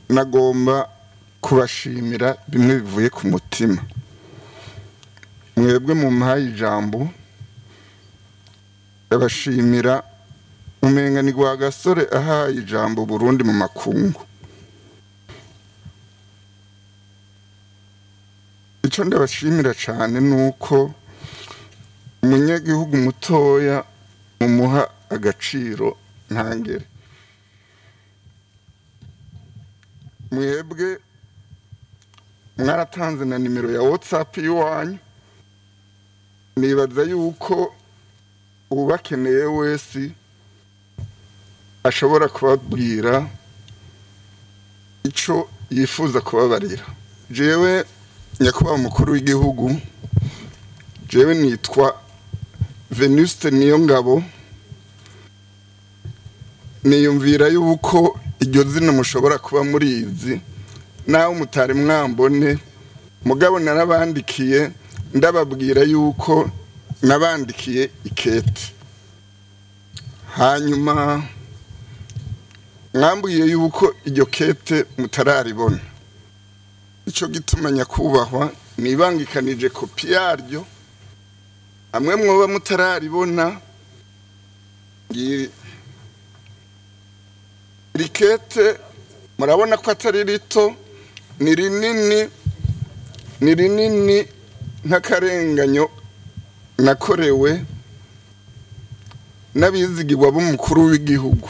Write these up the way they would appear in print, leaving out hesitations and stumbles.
nagomba kubashimira bimwe bivuye ku mutima. Mwebwe mu mpaye ijambo abashimira umenga ni gwa gasore ahaye ijambo Burundi mu makungu. Ico ndabashimira cyane nuko umunyagihugu mutoya mumuha agaciro ntangere. Mwebwe mwaratanze na nimero ya WhatsApp yiwanyu, nibaza yuko ubakeneye wese ashobora kubabwira ico yifuza kubabarira. Jewe nyakubahwa umukuru w'igihugu, jewe nitwa Venuste Niyongabo, niyumvira yuko iryo zina mushobora kuba murizi naho mutari mwambone, mugabo narabandikiye ndababwira yuko nabandikiye ikete, hanyuma mwambwiye yuko iryo kete mutararibona. Ico gituma nyakubahwa nibangikanije kopi yaryo, amwe mwoba mutararibona. Rikete murabona ko atari rito, ni rinini nk'akarenganyo nakorewe n'abizigirwa b'umukuru w'igihugu.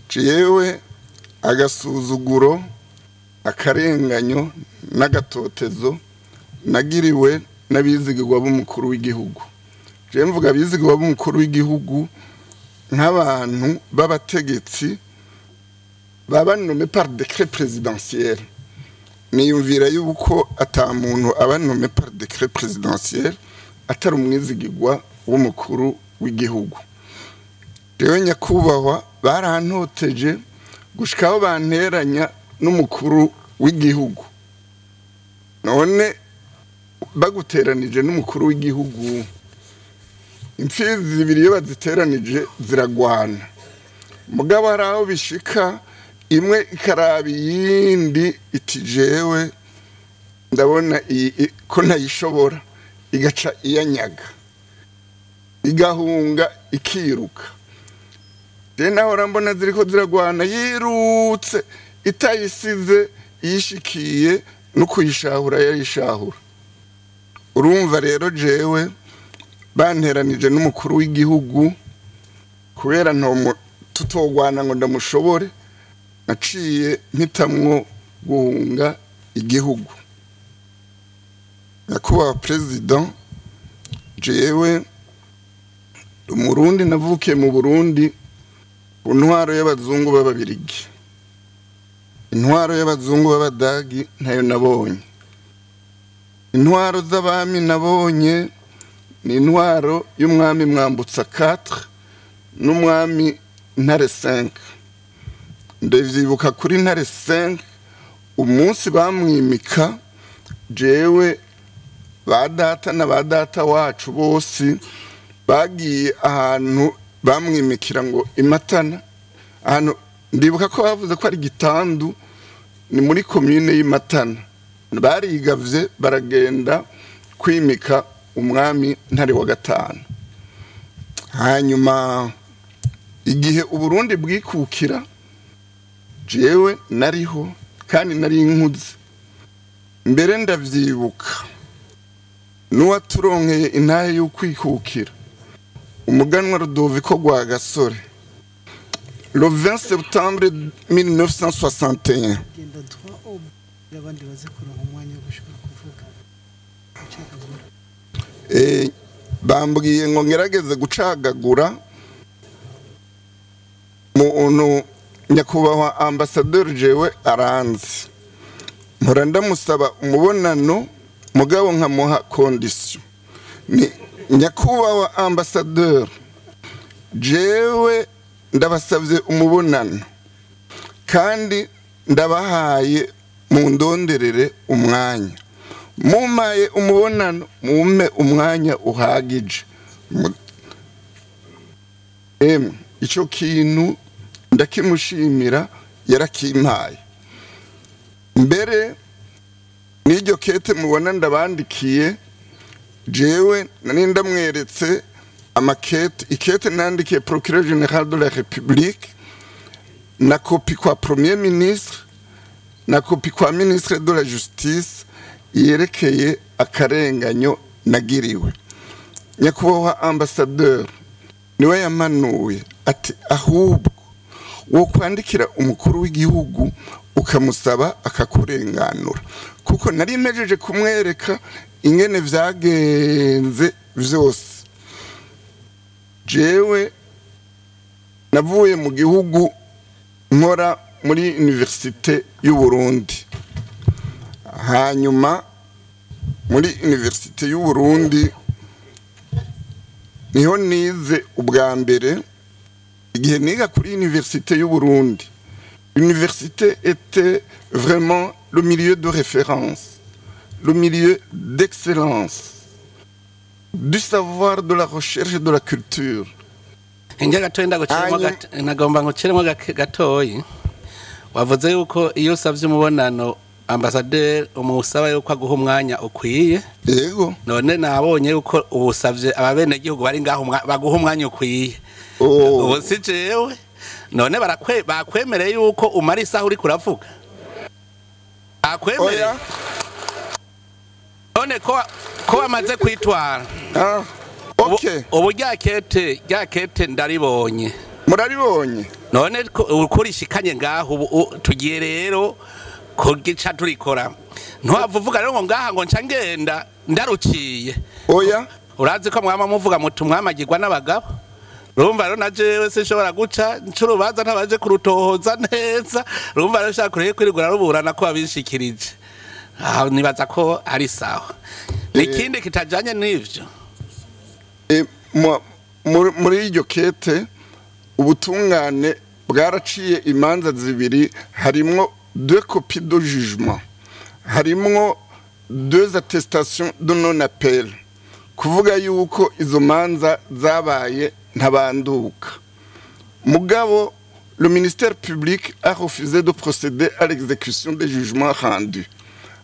Jewe agasuzuguro, akarenganyo n'agatotezo nagiriwe n'abizigirwa b'umukuru w'igihugu. Jewe mvuga abizigirwa b'umukuru w'igihugu nk'abantu b'abategetsi baba nommé par décret présidentiel. Niyumvira yuko ata muntu aba nommé par décret présidentiel atari umwizigirwa w'umukuru w'igihugu. Jewe nyakubahwa barantoteje gushikaho banteranya n'umukuru w'igihugu. None baguteranije n'umukuru w'igihugu, imfizi zibiri iyo baziteranije ziragwana. Mugabo hari aho bishika imwe ikaraba iyindi iti jewe ndabona ko ntayishobora, igaca iyanyaga, igahunga ikiruka. Je nahora mbona ziriko ziragwana yirutse itayisize yishikiye no kuyishahura yayishahura. Urumva rero jewe banteranije n'umukuru w'igihugu kubera tutogwana ngo ndamushobore, naciye mpitamwo guhunga igihugu. Nyakubahwa President, jewe umurundi navukiye mu Burundi ku ntwaro y'abazungu b'ababirigi. Intwaro y'abazungu b'abadagi ntayo nabonye. Intwaro z'abami nabonye ni intwaro y'umwami Mwambutsa 4 n'umwami Ntare 5. Ndavyibuka kuri Ntare 5 umunsi bamwimika, jewe badata na badata wacu bose bagiye ahantu bamwimikira ngo Imatana. Ahantu ndibuka ko bavuze ko ari Gitandu, ni muri commune y'Imatana. Barigavye baragenda kwimika umwami Ntare wa 5. Hanyuma igihe Uburundi bwikukira, jewe nariho kandi nari inkuze. Mbere ndavyibuka n'uwaturonkeye intahe y'ukwikukira, umuganwa Rudoviko rwa Gasore, le 20 septembre 1961. Bambwiye ngo ngerageze gucagagura muntu nyakubahwa ambassadeur jewe aranzi. Mpora ndamusaba umubonano mugabo nkamuha condition. Ni nyakubahwa ambassadeur, jewe ndabasavye umubonano kandi ndabahaye mu ndonderere umwanya. Mumaye umubonano mume umwanya uhagije. Ico kintu ndakimushimira yarakimpaye mbere n'iryo kete mubona ndabandikiye jewe nari ndamweretse amakete ikete nandikiye procureur général de la République na kopi kwa premier ministre na kopi kwa ministre de la justice yerekeye akarenganyo nagiriwe. Nyakubahwa ambassadeur niwe yamanuye ati ahubwo wo kwandikira umukuru w'igihugu ukamusaba akakurenganura kuko nari mejeje kumwereka ingene vyagenze vyose. Jewe navuye mu gihugu nkora muri universite y'u Burundi, hanyuma muri universite y'u Burundi niho nize ubwa mbere. Igihe niga kuri universite y'u Burundi, l'université était vraiment le milieu de référence, le milieu d'excellence du savoir, de la recherche et de la culture. Nagomba nguciremo gatoyi wavuze yuko iyo usavye umubonano ambassadeur umusaba yuko aguha umwanya ukwiye. Yego none nabonye yuko ubusavye ababene gihugu bari ngaho baguha umwanya ukwiye. Ubu si jewe none bakwemereye yuko umara isaha uri kuravuga bakwemereye none ko bamaze kwitwara. Okay. Ubu ryakete ndaribonye. Muraribonye? None ukurishikanye ngaho ubu tugiye rero ko gica turikora. Ntwavuga rero ngo ngaha ngo nca ngenda ndaruciye. Oya. Urazi ko mwama muvuga mutu mwamagirwa n'abagabo. Rumva rero najewe sinshobora guca ncurubaza ntabaje kurutohoza neza. Rumva rero shaka kureye kwirigura ruburana ko abishikirije. Nibaza ko ari sawa. Nikindi kitajanye n'ivyo. Muri iryo kete ubutungane bwaraciye imanza zibiri, harimwo 2 copies de jugement, harimwo 2 attestations de non appel, kuvuga yuko izo manza zabaye ntabanduka. Mugabo le ministère public a refusé de procéder à l'exécution des jugements rendus.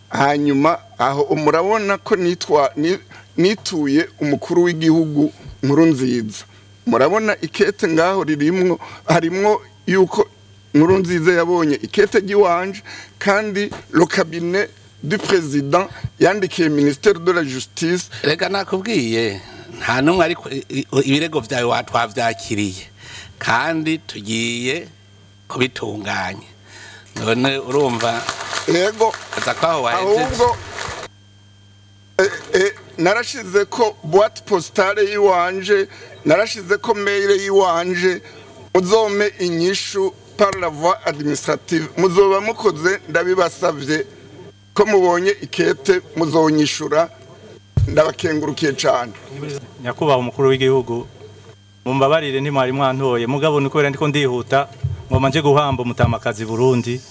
Hanyuma aho murabona ko nituye umukuru w'igihugu Nkurunziza. Murabona ikete ngaho ririmwo harimwo yuko Nkurunziza yabonye ikete giwanje kandi le cabinet du président yandikiye ministère de la justice. Rega nakubwiye nta numwe ariko ibirego vyawe watwavyakiriye kandi tugiye kubitunganya. None urumva yego azakwaho wahejeje. Ahubwo narashize ko boîte postale yiwanje, narashize ko mail yiwanje, muzome inyishu par la voie administrative. Muzoba mukoze ndabibasavye ko mubonye ikete muzonyishura, ndabakengurukiye cyane. Nyakubahwa umukuru w'igihugu mumbabarire ntimwari mwantoye mugabo nikubera ndiko ndihuta ngoma nje guhamba umutamakazi Burundi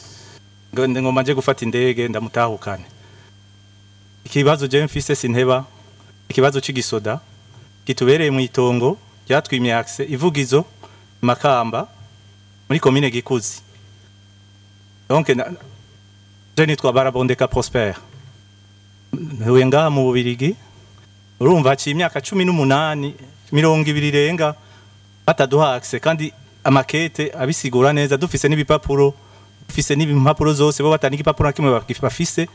ngoma nje gufata indege ndamutahukane. Ikibazo je mfise sinteba, ikibazo c'igisoda kitubereye mu itongo ryatwimye accès ivugizo Makamba muri commune Gikuzi. Donc je nitwa Barabondeka Prosper, ntuye ngaha mu Bubirigi. Urumva ci imyaka 18 20 renga bataduha accès kandi amakete abisigura neza, dufise n'ibipapuro, dufise n'ibimpapuro zose bo batandika ipapuro kimwe bafise,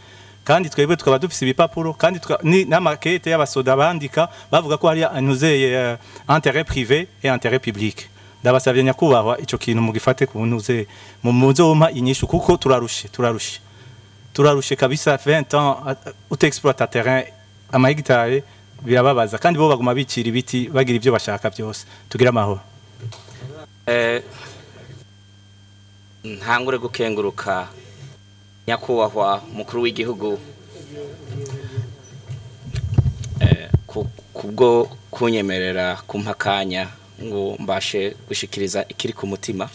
kandi twebwe tukaba dufise ibipapuro kandi n'amakete y'abasoda bandika bavuga ko hari anuzeye intérêt privé et intérêt public. Ndabasavye nyakubahwa ico kintu mugifate ku ntuze muzompa inyishu kuko turarushe kabisa. 20 ans utexploiter terrain amahegitare birababaza kandi bo baguma bicira ibiti bagira ivyo bashaka byose. Tugira amahoro. Ntangure gukenguruka nyakubahwa mukuru w'igihugu kubwo kunyemerera kumpakanya ngo mbashe gushikiriza ikiri ku mutima.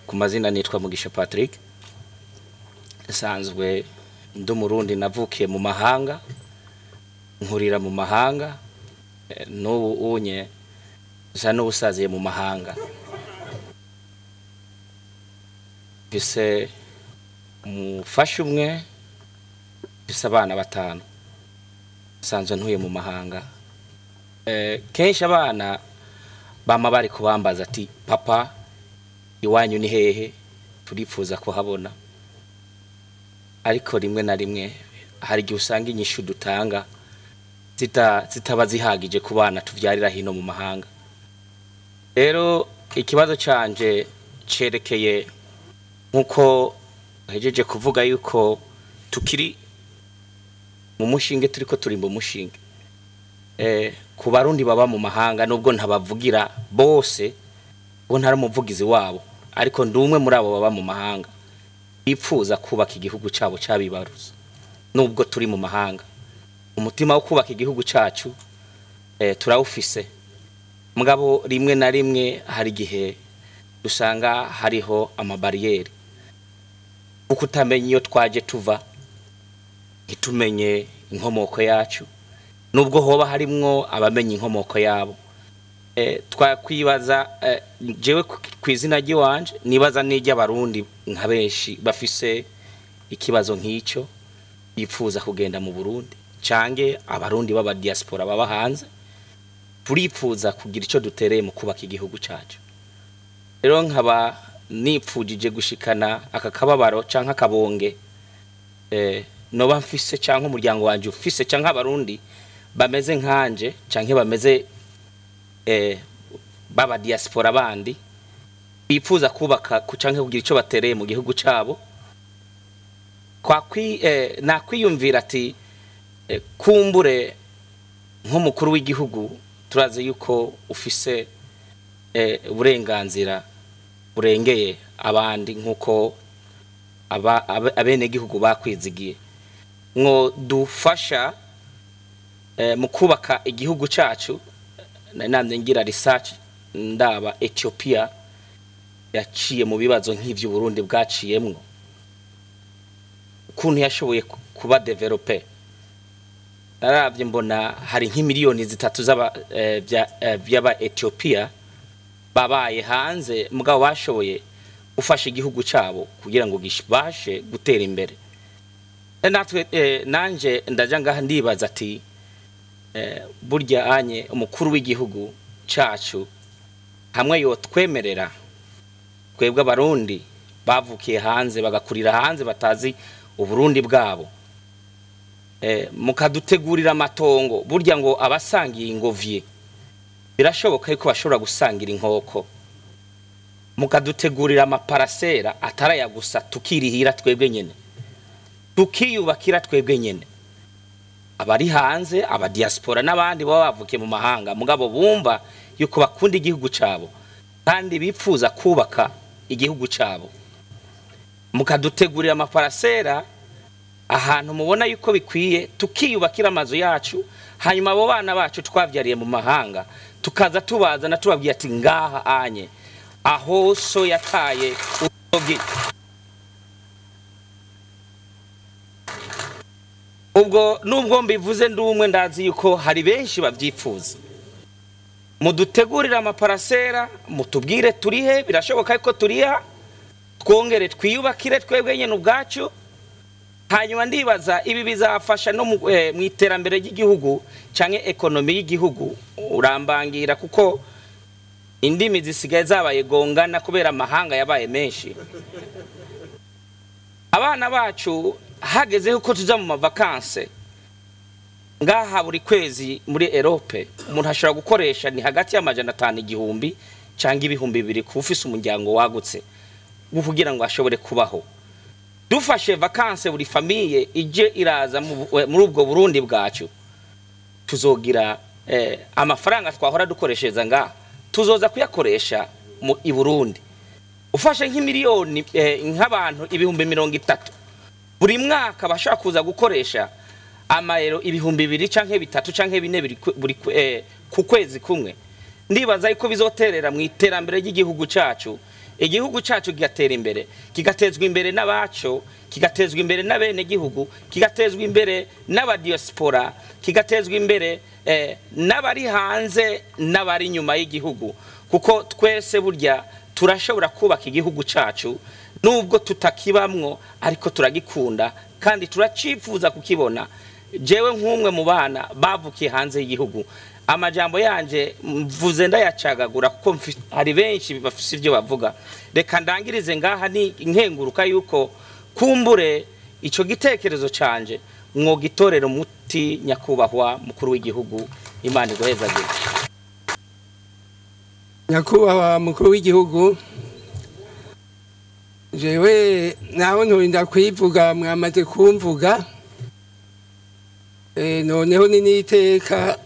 Ku mazina nitwa Mugisha Patrick, sanzwe ndumurundi navukiye mu mahanga nkurira mu mahanga, n'ubu unye za n'ubusaziye mu mahanga. mfise umufasha umwe, mfise abana 5 sanzwe ntuye mu mahanga. Kenshi abana bama bari kubambaza ati papa iwanyu ni hehe, turifuza kuhabona. Ariko rimwe na rimwe hari igihe usanga inyishu dutanga zitaba zihagije ku bana tuvyarira hino mu mahanga. Rero ikibazo canje cerekeye nkuko hejeje kuvuga yuko tukiri mu mushinge, turiko turi mu mushinge ku barundi baba mu mahanga, nubwo ntabavugira bose bo ntari umuvugizi wabo, ariko ndumwe muri abo baba mu mahanga bipfuza kubaka igihugu cabo cabibaruza. Nubwo turi mu mahanga, umutima wo kubaka igihugu cacu turawufise, mugabo rimwe na rimwe hari gihe dusanga hariho amabariyeri kuko utamenya iyo twaje tuva, ntitumenye inkomoko yacu, nubwo hoba harimwo abamenye inkomoko yabo. Twakwibaza jewe kwizina ry'iwanje nibaza n'ijyabarundi nka benshi bafise ikibazo nk'icyo bipfuza kugenda mu Burundi, cange abarundi baba diaspora baba hanze, turipfuza kugira ico dutereye mu kubaka igihugu cacu. Rero nkaba nipfujije gushikana aka kababaro canke akabonge noba mfise canke umuryango wanje ufise canke abarundi bameze nkanje canke bameze baba diaspora bandi bipfuza kubaka canke kugira ico batereye mu gihugu cabo. Nakwiyumvira ati kumbure nk'umukuru w'igihugu turazi yuko ufise uburenganzira burengeye abandi nkuko abene gihugu bakwizigiye, ngo dufasha mu kubaka igihugu cacu. Nanamye ngira research ndaba Ethiopia yaciye mu bibazo nk'ivyo Burundi bwaciyemwo, ukuntu yashoboye kuba developer. Naravye mbona hari nk'imiliyoni 3 by'aba Ethiopia babaye hanze, mugabo bashoboye gufasha igihugu cabo kugira ngo gishbashe gutera imbere. Natwe nanje ndaja ngaha ndibaza ati burya anye umukuru w'igihugu cacu hamwe yo twemerera twebwe abarundi bavukiye hanze bagakurira hanze batazi uburundi bwabo, mukadutegurira amatongo. Burya ngo abasangiye ingovye birashoboka yuko bashobora gusangira inkoko, mukadutegurira amaparasera ataraya gusa tukirihira twebwe nyene, tukiyubakira twebwe nyene. Abari hanze aba diaspora n'abandi baba bavukiye mu mahanga, mugabo bumva yuko bakunda igihugu cabo kandi bipfuza kubaka igihugu cabo, mukadutegurira amaparasera ahantu mubona yuko bikwiye, tukiyubakira amazu yacu. Hanyuma abo bana bacu twavyariye mu mahanga tukaza tubazana tubabwiye ati ngaha anye aho so yataye utogi. Ubwo nubwo mbivuze ndumwe ndazi yuko hari benshi bavyifuza, mudutegurira amaparasera, mutubwire turihe, birashoboka yuko turiha, twongere twiyubakire twebwe nyene ubwacu. Hanyuma ndibaza ibi bizafasha no mu iterambere ry'igihugu canke ekonomi y'igihugu urambangira, kuko indimi zisigaye zabaye gongana kubera amahanga yabaye menshi. Abana bacu hageze uko tuza mu mavakanse ngaha buri kwezi muri Europe, umuntu ashobora gukoresha ni hagati y'amajana 5,000 canke 2,000 kufise umuryango wagutse kugira ngo ashobore kubaho. Dufashe vakanse buri famiye ije iraza muri ubwo Burundi bwacu, tuzogira amafaranga twahora dukoreshereza ngaha tuzoza kuyakoresha mu Burundi. Ufashe nk'imiliyoni nk'abantu 30,000 buri mwaka bashaka kuza gukoresha amayero 2,000 canke 3 canke 4 buri ku kwezi kumwe. Ndibaza yuko bizoterera mu iterambere ry'igihugu cacu. Igihugu cacu kigatera imbere, kigatezwa imbere n'abaco, kigatezwa imbere n'abene gihugu, kigatezwa imbere n'aba diaspora, kigatezwa imbere n'abari hanze n'abari nyuma y'igihugu, kuko twese burya turashobora kubaka igihugu cacu nubwo tutakibamwo ariko turagikunda kandi turacifuza kukibona. Jewe nk'umwe mu bana bavukiye hanze y'igihugu, amajambo yanje mvuze ndayacagagura kuko hari benshi bafise ivyo bavuga. Reka ndangirize ngaha ni nkenguruka yuko kumbure ico gitekerezo canje mwogitorera umuti nyakubahwa mukuru w'igihugu. Imana iguhezagire. Nyakubahwa mukuru w'igihugu, jewe naho nturinda kwivuga mwamaze kumvuga, noneho ni n'iteka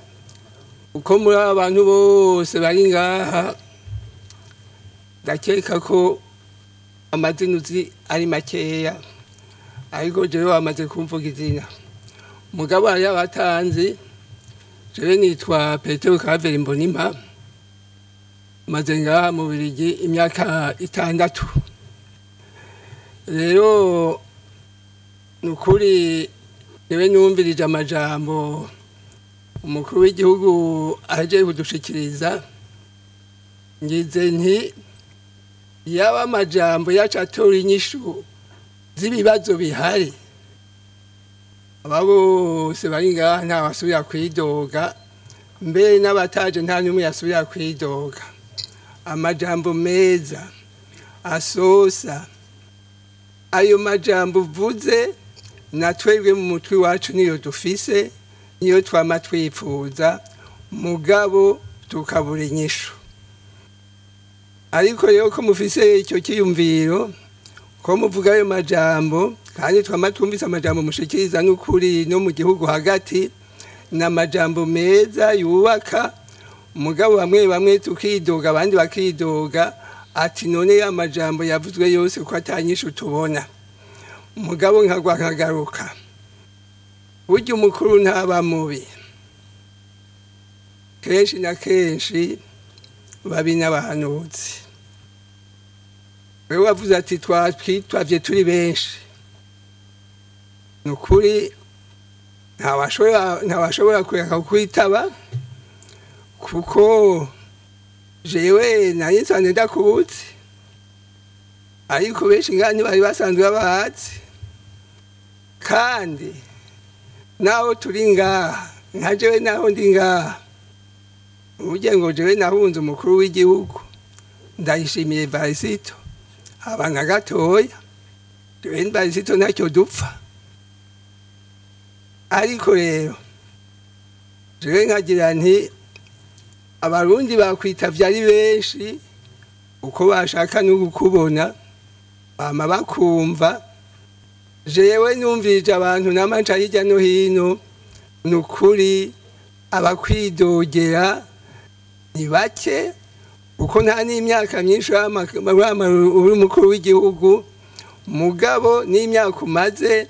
uko muri abantu bose bari ngaha ndakeka ko amazina uzi ari makeya, ariko jewe wamaze kumvuga izina. Mugabo hari abatanzi, jewe nitwa Petero Kabiri Mbonimpa, maze ngaha mu Bubiligi imyaka 6. Rero nukuri jewe numvirije amajambo umukuru w'igihugu aje kudushikiriza, ngize nti yaba amajambo yacatora inyishu z'ibibazo bihari, aba bose bari ngaha nta wasubira kwidoga, mbere n'abataje nta n'umwe yasubira kwidoga. Amajambo meza asosa, ayo majambo uvuze na twebwe mu mutwe wacu niyo dufise, niyo twama twifuza, mugabo tukabura inyishu. Ariko rero ko mufise icyo kiyumviro, ko muvuga ayo majambo, kandi twama twumvise amajambo mushikiriza n'ukuri no mu gihugu hagati, n'amajambo meza yubaka, mugabo bamwe tukidoga abandi bakidoga ati none ya majambo yavuzwe yose ko atanyishu tubona. Mugabo nkagwa nkagaruka, burya umukuru ntaba mubi, kenshi na kenshi babi n'abahanuzi. Wewe wavuze ati twitwavye turi benshi, nukuri ntawashobora kureka kwitaba, kuko jewe nari nsanzwe ndakuzi, ariko benshi ngaha ntibari basanzwe babazi. Kandi naho turi ngaha, nka jewe naho ndi ngaha, uburyo ngo jewe nahunze umukuru w'igihugu, ndayishimiye Varisito, abana gatoya, jewe Varisito ntacyo dupfa. Ariko rero jewe nkagira nti abarundi bakwitavye ari benshi, uko bashaka no kukubona bama bakumva. Jewe numvirije abantu n'amanca hirya no hino, nukuri abakwidogera ni bake, uko nta n'imyaka myinshi uri umukuru w'igihugu, mugabo n'imyaka umaze,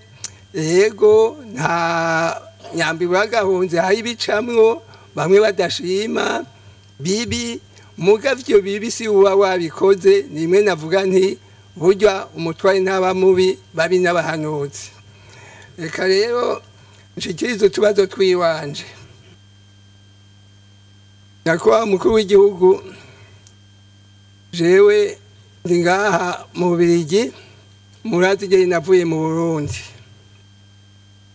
yego nta nyambi bagahunze hari bicamwo bamwe badashima bibi, mugavyo bibi si uwa wabikoze. Nimwe navuga nti burya umutwari ntaba mubi, babi n'abahanuzi. Reka rero nshikirize utubazo twiwanje. Nyakubahwa mukuru w'igihugu, jewe ndi ngaha mu Bubiligi, murazi igihe navuye mu Burundi.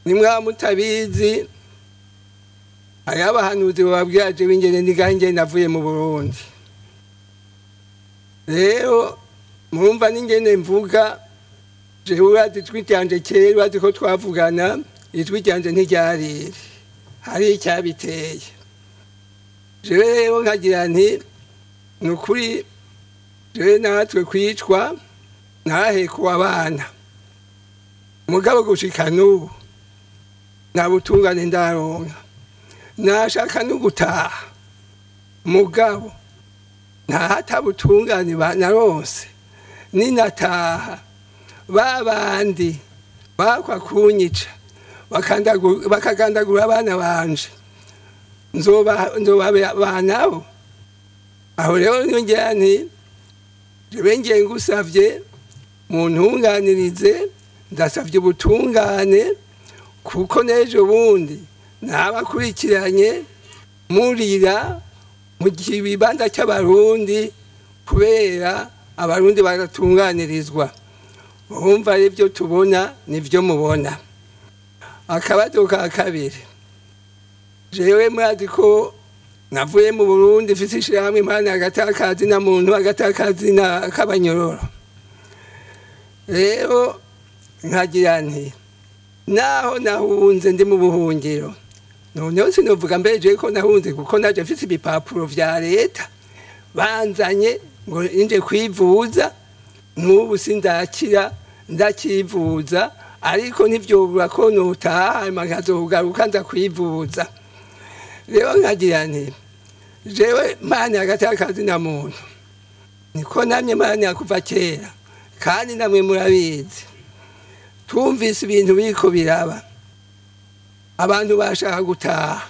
Nimwa mutabizi, hariho abahanuzi bababwira jewe ingene ndi ngaha ingene navuye mu Burundi. Rero murumva n'ingene mvuga, jewe urazi ijwi ryanje kera, urazi ko twavugana, ijwi ryanje ntiryarire, hari icyabiteye. Jewe rero nkagira nti nukuri jewe natwe kwicwa narahekuwe abana, mugabo gushika n'ubu nta butungane ndaronka. Nashaka no gutaha, mugabo nta hatabutungane naronse. Ninataha babandi bakwa kunyica bakagandagura abana banje, nzoba banabo. Aho rero ngira nti jewe ngiye ngusavye muntunganirize, ndasavye ubutungane, kuko nejo bundi nabakurikiranye murira mu kibanza cy'abarundi kubera abarundi baratunganirizwa urumva ibyo tubona nivyo mubona. Akabazo ka kabiri, jewe mwazi ko navuye mu Burundi mfise ishirahamwe impande agatakazi na muntu agatakazi na kabanyororo. Rero nkagira nti naho nahunze ndi mu buhungiro, noneho sinovuga mbeje ko nahunze kuko naje mfise ibipapuro vya leta banzanye ngo inje kwivuza, n'ubu sindakira ndakivuza, ariko ntivyobura ko notaha makazogaruka nza kwivuza. Rero nkagira nti jewe mani agatakazi na muntu niko namye mani akuva kera, kandi namwe murabizi twumvise ibintu biriko biraba, abantu bashaka gutaha,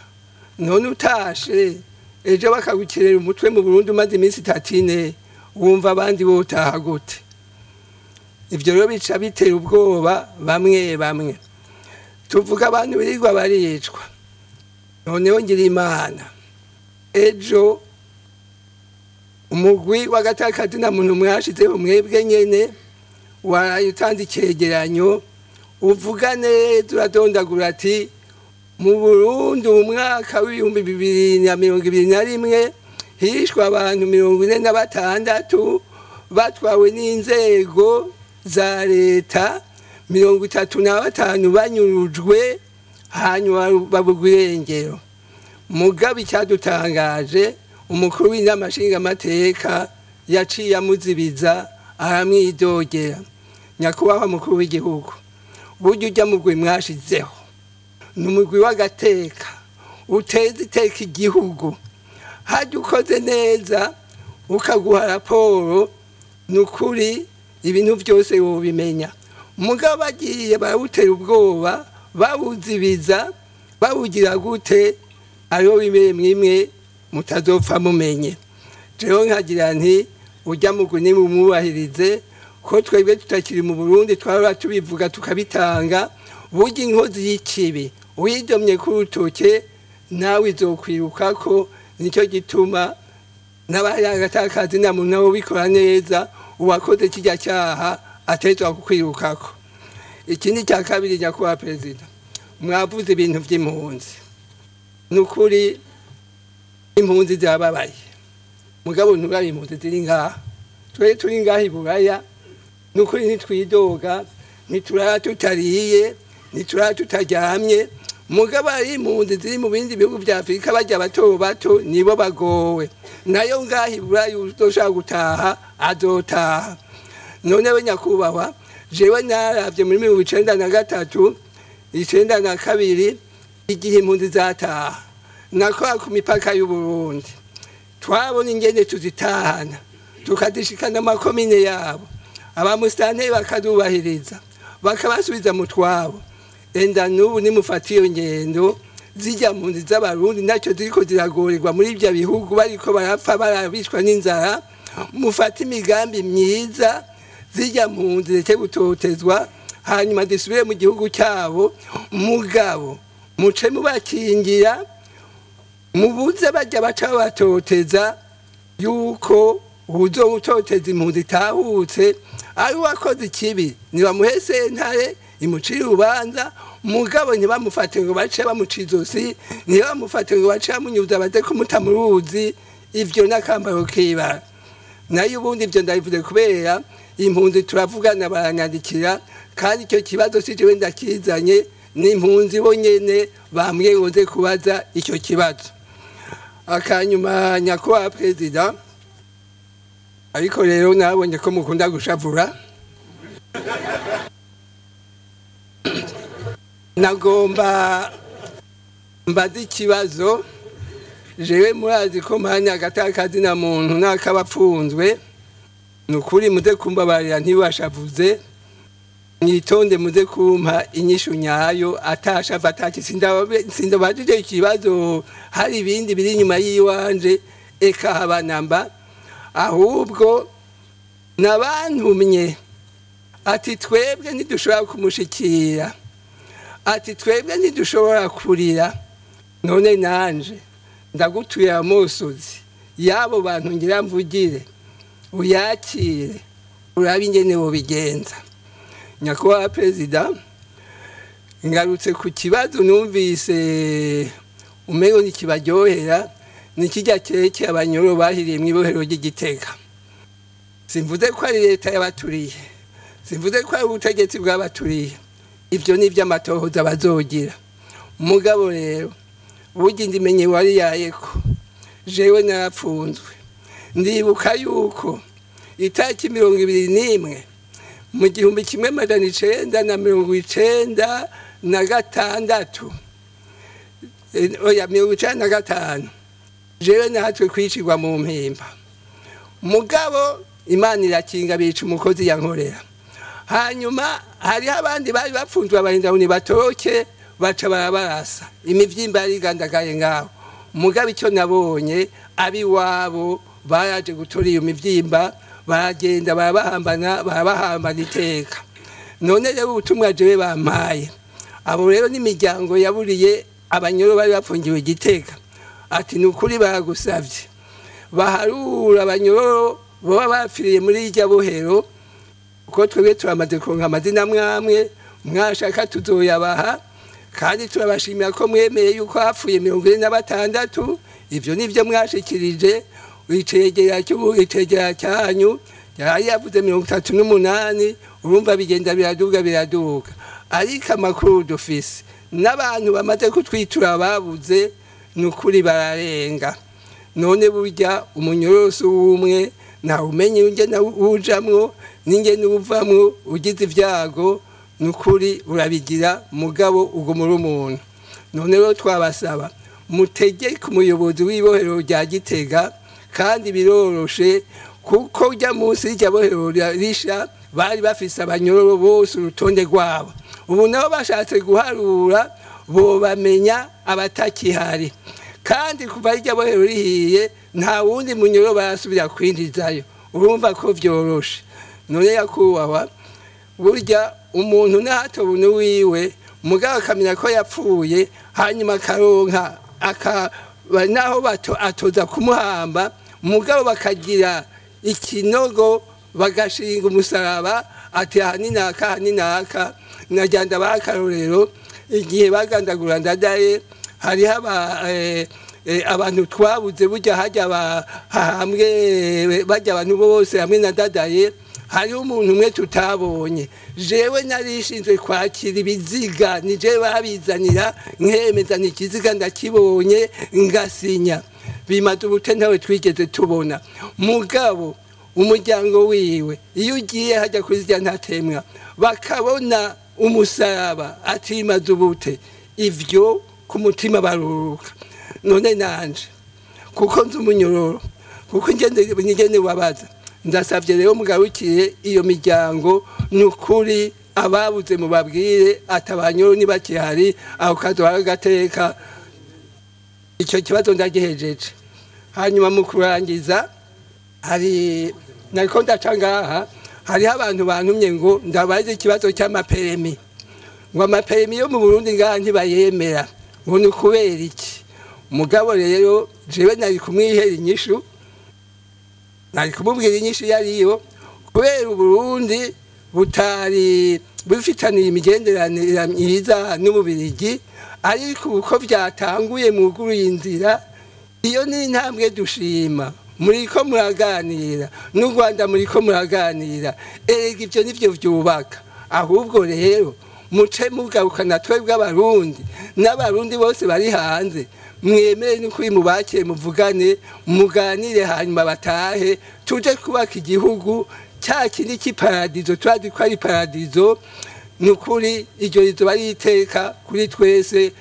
none utashe ejo bakagukerera umutwe mu Burundi umaze iminsi 3 wumva abandi botaha gute? Ivyo rero bica bitera ubwoba bamwe bamwe. Tuvuga abantu birirwa baricwa, noneho ngira Imana ejo umugwi w'agatakazi na muntu mwashizeho mwebwe nyene warayitanze icegeranyo uvuga neza uradondagura ati mu Burundi umwaka w'2021 hishwe abantu 46 batwawe n'inzego za leta, 35 banyurujwe hanyuma babugwa irengero. Mugabe icyadutangaje umukuru w'inama nshingamateka yaciye amuzibiza aramwidogera. Nyakubahwa mukuru w'igihugu, burya ujya mugwi mwashizeho n'umugwi w'agateka uteza iteka igihugu, hajya ukoze neza ukaguha raporo nukuri ibintu byose wobimenya. Mugabo bagiye barawutera ubwoba bawuzibiza bawugira gute, ariho bimeye mwimwe mutazopfa mumenye. Jewe nkagira nti ujya mugwi nimumubahirize, ko twebwe tutakiri mu Burundi twara tubivuga tukabitanga. Burya inkozi y'ikibi widomye ku rutoke nawe izokwiruka ko, nicyo gituma n'abayagatakazi na muntu nabo bikora neza, uwakoze kijya cyaha atezwa kukwirukako. Ikindi cya kabiri, nyakubahwa perezida, mwavuze ibintu by'impunzi, nukuri impunzi zababaye, mugabo ntugari impunzi ziri ngaha, twe turi ngaha iburaya, nukuri ntitwidoga, ntiturara tutariye, ntiturara tutaryamye. Mugabo ari impunzi ziri mu bindi bihugu bya Afrika bajya bato bato nibo bagowe, nayo ngaha iburaya uzoshaka gutaha azotaha. None we nyakubahwa, jewe naravye muri 1993 1992 igihe impunzi zataha nakora ku mipaka y'u Burundi, twabona ingene tuzitahana tukadishikana amakomine yabo, abamusitanteri bakadubahiriza bakabasubiza mu twabo. Enda n'ubu nimufatiye ngendo zijya mu nzi z'abarundi nacyo ziriko ziragorerwa muri ibyo bihugu, bariko barapfa barabishwa n'inzara. Mufata imigambi myiza zijya mu nzi zeke gutotezwa, hanyuma disubire mu gihugu cyabo. Mugabo muce mubakingira, mubuze bajya baca batoteza yuko uzo gutoteza impunzi itahutse ari wakoze ikibi, nibamuhe sentare imucira urubanza. Mugabo ntibamufate ngo bace bamuca izosi, ntibamufate ngo bace bamunyuza baze kumuta mu ruzi. Ivyo n'akambaro k'ibara. Nayo ubundi ivyo ndabivuze kubera impunzi turavugana baranyandikira, kandi icyo kibazo si jewe ndakizanye, n'impunzi bo nyene bambwiye ngo nze kubaza icyo kibazo. Akanyuma, nyakubahwa perezida, ariko rero nabonye ko mukunda gushavura, nagomba mbaza ikibazo. Jewe murazi ko mpanya agatakazi na muntu nakabapfunzwe, nukuri muze kumbabarira ntibashavuze, mwitonde muze kumpa inyishu nyayo atashava sindabajije ikibazo hari ibindi biri inyuma yiwanje eka habanamba, ahubwo nabantumye ati twebwe ntidushobora kumushikira, ati twebwe ntidushobora kurira. None nanje ndagutuye amosozi yabo bantu ngira mvugire, uyakire urabe ingene wobigenza. Nyakubahwa Perezida, ngarutse ku kibazo numvise umego nikibaryohera ni kijya kireke abanyoro bahiriye mu ibohero ry'Igitega. Simvuze ko ari leta yabaturiye, simvuze ko ari ubutegetsi bw'abaturiye, ivyo ni vy'amatohoza bazogira. Mugabo rero burya ndimenye wari yayeko, jewe narapfunzwe. Ndibuka yuko itariki 21 mu 1996 oya 1995 jewe natwe kwicirwa mu mpimba. Mugabo Imana irakinga bica umukozi yankorera. Hanyuma hari abandi bari bapfunzwe abarinda uni batoroke baca barabarasa. Imivyimba yari gandagaye ngaho. Mugabo icyo nabonye abi wabo baraje gutora iyo mivyimba baragenda barabahambana iteka. None rero ubutumwa jewe bampaye abo rero n'imiryango yaburiye abanyoro bari bapfungiwe Igitega ati nukuri baragusavye baharura abanyoro baba bapfiriye muri irya bohero uko twebwe turamaze kuronka amazina mwamwe mwashaka tuzoyabaha kandi turabashimira ko mwemeye yuko hapfuye 46. Ivyo nivyo mwashikirije icegera cyanyu yari yavuze 38. Urumva bigenda biraduga ariko amakuru dufise n'abantu bamaze kutwitura babuze nukuri bararenga. None burya umunyoroso w'umwe na umenye ungena ujamwo n'ingene uvamwo ugize ivyago nukuri urabigira mugabo ugo muri umuntu. None rero twabasaba mutegeke umuyobozi w'ibohero rya Gitega kandi biroroshe kuko ujya munsi y'irya bohero risha bari bafise abanyororo bose urutonde rwabo. Ubu nabo bashatse guharura bo bamenya abatakihari kandi kuva irya bohero rihiye nta wundi munyororo barasubira kwinjizayo. Urumva ko vyoroshe. None yakubahwa burya umuntu nahato bunu wiwe mugabo akamenya ko yapfuye hanyuma karonka naho atoza kumuhamba mugabo bakagira ikinogo bagashinga umusaraba ati haninaka najyanda bakarorero igihe bagandagura ndadaye hari abantu twabuze burya hajya hamwe bajya abantu bose hamwe nadadaye hari umuntu umwe tutabonye jewe narishinzwe kwakira ibiziga ni jewe babizanira nkemeza ikiziga ndakibonye ngasinya bimaze ubute ntawe twigeze tubona mugabo umuryango wiwe iyo ugiye hajya kuri zya ntatemwa bakabona umusaraba atimaze ubute ivyo ku mutima baruruka. None nanje kuko nzi umunyororo kuko ngende wabaza ndasavye rero mugarukire iyo miryango nukuri ababuze mu babwire atabanyoro ni bakihari aho kazo haragateka icyo kibazo ndagihejeje. Hanyuma mu kurangiza hari nariko ndacangaha hari abantu bantumye ngo ndabaze ikibazo cy'amaperemi ngo amaperemi yo mu Burundi ngaha ntibayemera ngo ni kubera iki. Mugabo rero jewe nari kumwihera inyishu nari kumubwira inyishu yariyo kubera Uburundi butari bufitaniye imigenderanire myiza n'Ububirigi ariko uko byatanguye mu guru y'inzira iyo ni intambwe dushima. Muriko muraganira n'u Rwanda muriko muraganira erega ivyo nivyo vyubaka. Ahubwo rero muce mugarukana twebwe abarundi n'abarundi bose bari hanze mwemere n'ukuri mubakire muvugane muganire hanyuma batahe tuje kubaka igihugu cya kindi cy'iparadizo twazi ko ari paradizo. Nukuri iryo rizo bari iteka kuri twese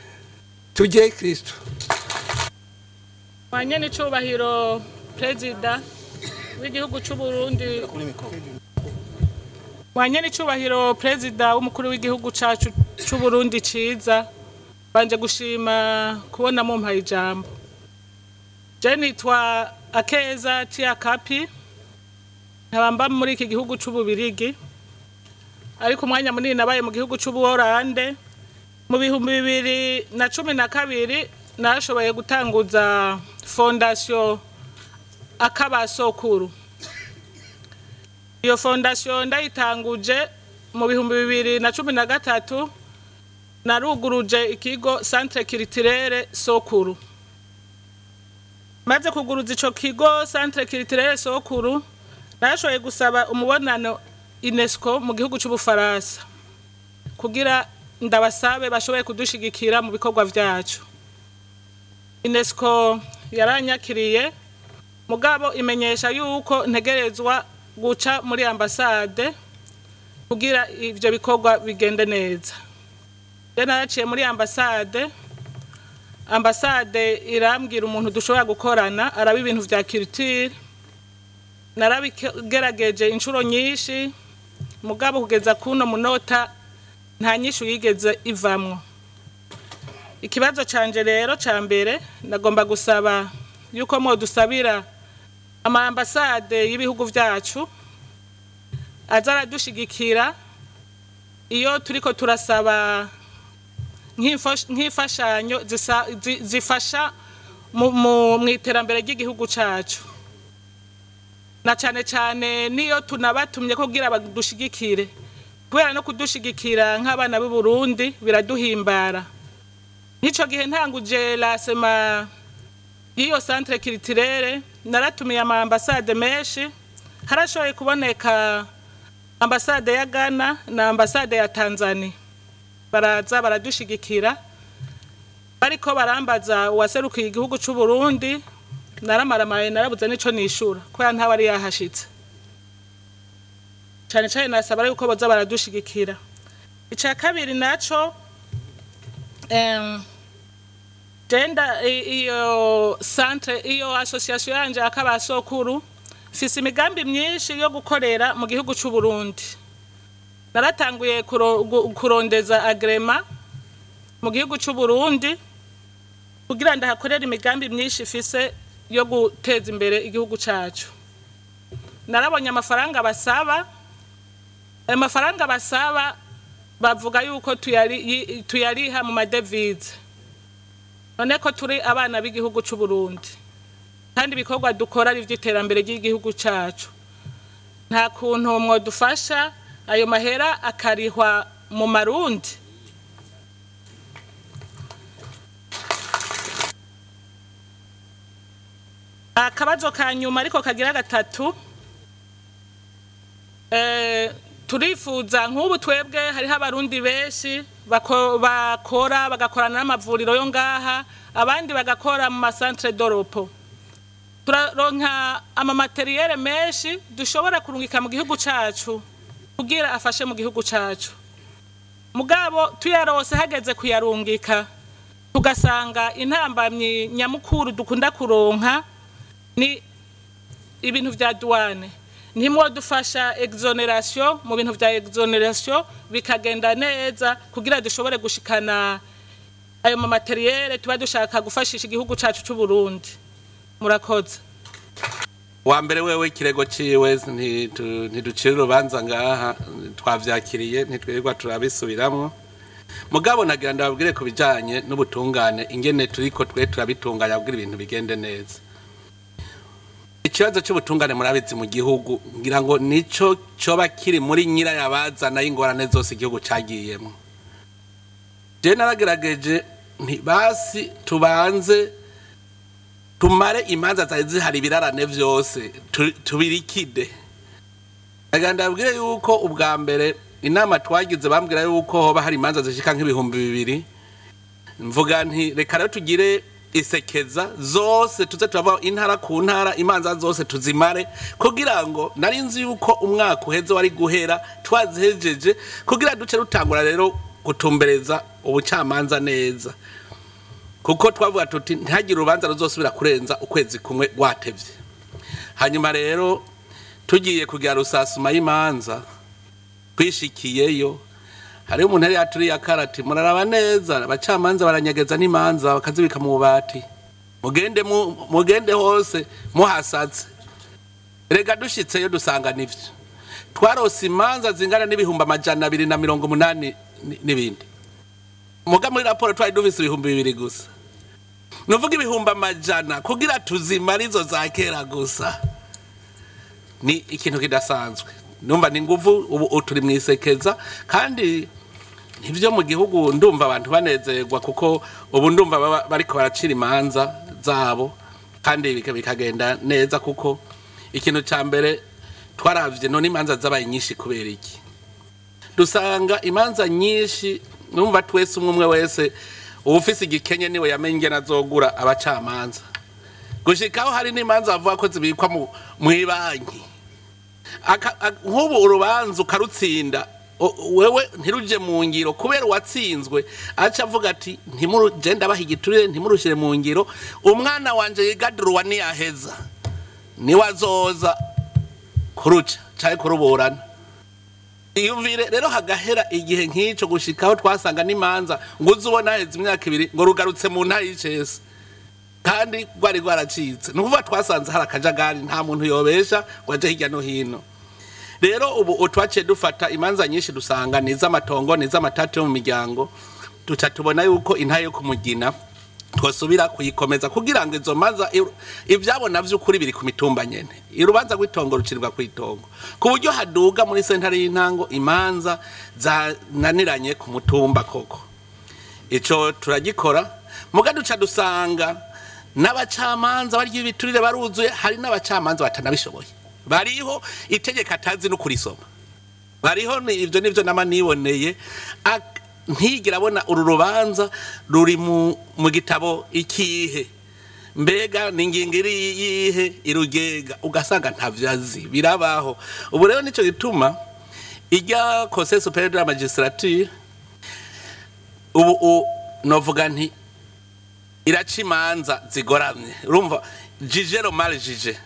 tuje Kristo. Mwanyene cyubahiro Perezida w'igihugu cy'u Burundi, mwanyene cyubahiro Perezida w'umukuru w'igihugu cacu cy'u Burundi ciza, banje gushima kubona mu mpaye ijambo. Je nitwa Akeza Tia Kapi, nkabamba muri iki gihugu cy'u Bubirigi, ariko umwanya munini nabaye mu gihugu cy'u Buholande. Mu 2012 nashoboye gutanguza fondation Akabasokuru. iyo fondation ndayitanguje mu bihumbi 2013 naruguruje ikigo Centre Culturel Sokuru. Maze kuguruza ico kigo Centre Culturel Sokuru nashoboye gusaba umubonano UNESCO mu gihugu cy'Ubufaransa kugira ndabasabe bashoboye kudushigikira mu bikorwa vyacu. UNESCO yaranyakiriye mugabo imenyesha yuko ntegerezwa guca muri ambassade kugira ivyo bikorwa bigende neza. Naraciye muri ambassade irambwira umuntu dushobora gukorana araba ibintu vya culture. Narabigerageje inshuro nyinshi mugabo kugeza kuno munota nta nyishu yigeze ivamwo. Ikibazo canje rero ca mbere nagomba gusaba yuko mo dusabira ama ambassade y'ibihugu vyacu azara dushigikira iyo turiko turasaba nk'imfashanyo zifasha mu iterambere ry'igihugu cacu, na cane cane niyo tunabatumye kugira badushigikire, kubera no kudushigikira nk'abana b'u Burundi biraduhimbara. Nico gihe ntanguje lasema iyo Centre Culturel naratumiye ama ambassade menshi, harashoboye kuboneka ambassade ya Ghana na ambassade ya Tanzania. Baraza baradushigikira bariko barambaza uwaserukiye igihugu cy'u Burundi, naramaramaye narabuze nico nishura ko ntaba ari yahashitse. Cyane cyane nasaba yuko boza baradushigikira. Ica kabiri naco genda iyo centre iyo association yanje akabasokuru fise imigambi myinshi yo gukorera mu gihugu cy'u Burundi. Naratanguye kurondeza agrema mu gihugu cy'u Burundi kugira ndahakorera imigambi myinshi fise yo guteza imbere igihugu cacu. Narabonye amafaranga basaba bavuga yuko tuyariha mu madevize. None ko turi abana b'igihugu cy'u Burundi kandi bikorwa dukora ari vy'iterambere ry'igihugu cacu, nta kuntu mwo dufasha ayo mahera akarihwa mu marundi. Akabazo ka nyuma ariko kagira gatatu, turifuza nk'ubu twebwe hariho abarundi benshi bakora bagakorana n'amavuriro yo ngaha, abandi bagakora mu masantre d'Europe. Turaronka ama materiel menshi dushobora kurungika mu gihugu cacu kugira afashe mu gihugu cacu, mugabo tuyarose hageze kuyarungika tugasanga intambamye nyamukuru dukunda kuronka ni ibintu vya douane. Ntimwo dufasha exoneration mu bintu vya exoneration bikagenda neza kugira dushobore gushikana ayo materiel tuba dushaka gufashisha igihugu cacu cy'u Burundi. Murakoze. Wa mbere wewe kirego ciwe ntiducira urubanza ngaha, twavyakiriye ntitwirirwa turabisubiramwo. Mugabo nagira ndababwire ku bijanye n'ubutungane ingene turiko turabitunganya kugira ibintu bigende neza. Ikibazo cy'ubutungane murabizi mu gihugu ngira ngo nico coba kiri muri nyira yabazana y'ingorane zose igihugu cagiyemo. Je naragerageje basi tubanze tumare imanza zari zihari ibirarane vyose tubirikide. Aganda abwire yuko ubwa mbere inama twagize bambwira yuko hoba hari imanza zishika nk'ibihumbi 200. Mvuga nti reka rero tugire isekeza zose tuze turava intara ku ntara, imanza zose tuzimare kugira ngo narinzi yuko umwaka uheze wari guhera twazihejeje kugira duce rutangura rero gutumbereza ubucamanza neza, kuko twavuga tuti ntihagire urubanza ruzosubira kurenza ukwezi kumwe gwatevye. Hanyuma rero tugiye kugira rusasuma y'imanza kwishikiyeyo, hari umuntu ari aturiye akarati muraraba neza abacamanza baranyegeza n'imanza bakazibika mu bubati, mugende hose muhasatse. Rega dushitseyo dusanga nivyo twarose imanza zingana n'ibihumbi 280 n'ibindi. Muga muri raporo twari dufise ibihumbi 200 gusa. Nuvuga ibihumbi 100 kugira tuzimarizo za kera gusa. Ni ikintu kidasanzwe. numva ni nguvu ubu turi mwisekeza kandi nivyo mu gihugu ndumva abantu banezerwa kuko ubu ndumva bariko baracira imanza zabo kandi bikagenda neza kuko ikintu ca mbere twaravye none imanza zabaye nyinshi kubera iki dusanga imanza nyinshi numva twese umwe wese ufise igikenye niwe yamenye nazogura abacamanza gushikaho hari n'imanza avuga ko zibikwa mu ibanki nk'ubu urubanza ukarutsinda wewe ntiruje mu ngiro kubera watsinzwe aca avuga ati ntimurugenda baha igiturire ntimurushire mu ngiro umwana wanje yigaduruwa niyaheza niwe azoza kuruca caye kuruburana iyumvire rero hagahera igihe nk'ico gushikaho twasanga n'imanza ngo uzubona heza imyaka 2 ngo rugarutse mu ntara y'icese kandi rwari rwaracitse nukuvuga twasanze hari akajagari nta muntu yobesha waje hirya no hino rero ubu twaciye dufata imanza nyinshi dusanga n'iz'amatongo n'iz'amatatu yo mu miryango tuca tubona yuko intaye yo kumugina twosubira kuyikomeza kugira ngo izo manza ivyabona vy'ukuri biri ku mitumba nyene irubanza rw'itongo rucirirwa ku itongo ku buryo haduga muri sentare y'intango imanza zananiranye ku mutumba koko ico turagikora muga duca dusanga n'abacamanza barya ibiturire baruzuye hari n'abacamanza batanabishoboye bariho itegeka atazi no kurisoma bariho ivyo nivyo nama niboneye ntigira abona uru rubanza ruri mu gitabo ikihe mbega ningingo iri yihe irugega ugasanga ntavyazi birabaho ubu rero nico gituma ijya Conseil supérieur de la magistrature ubu novuga nti iracimanza zigoramye urumva jugero mal jugé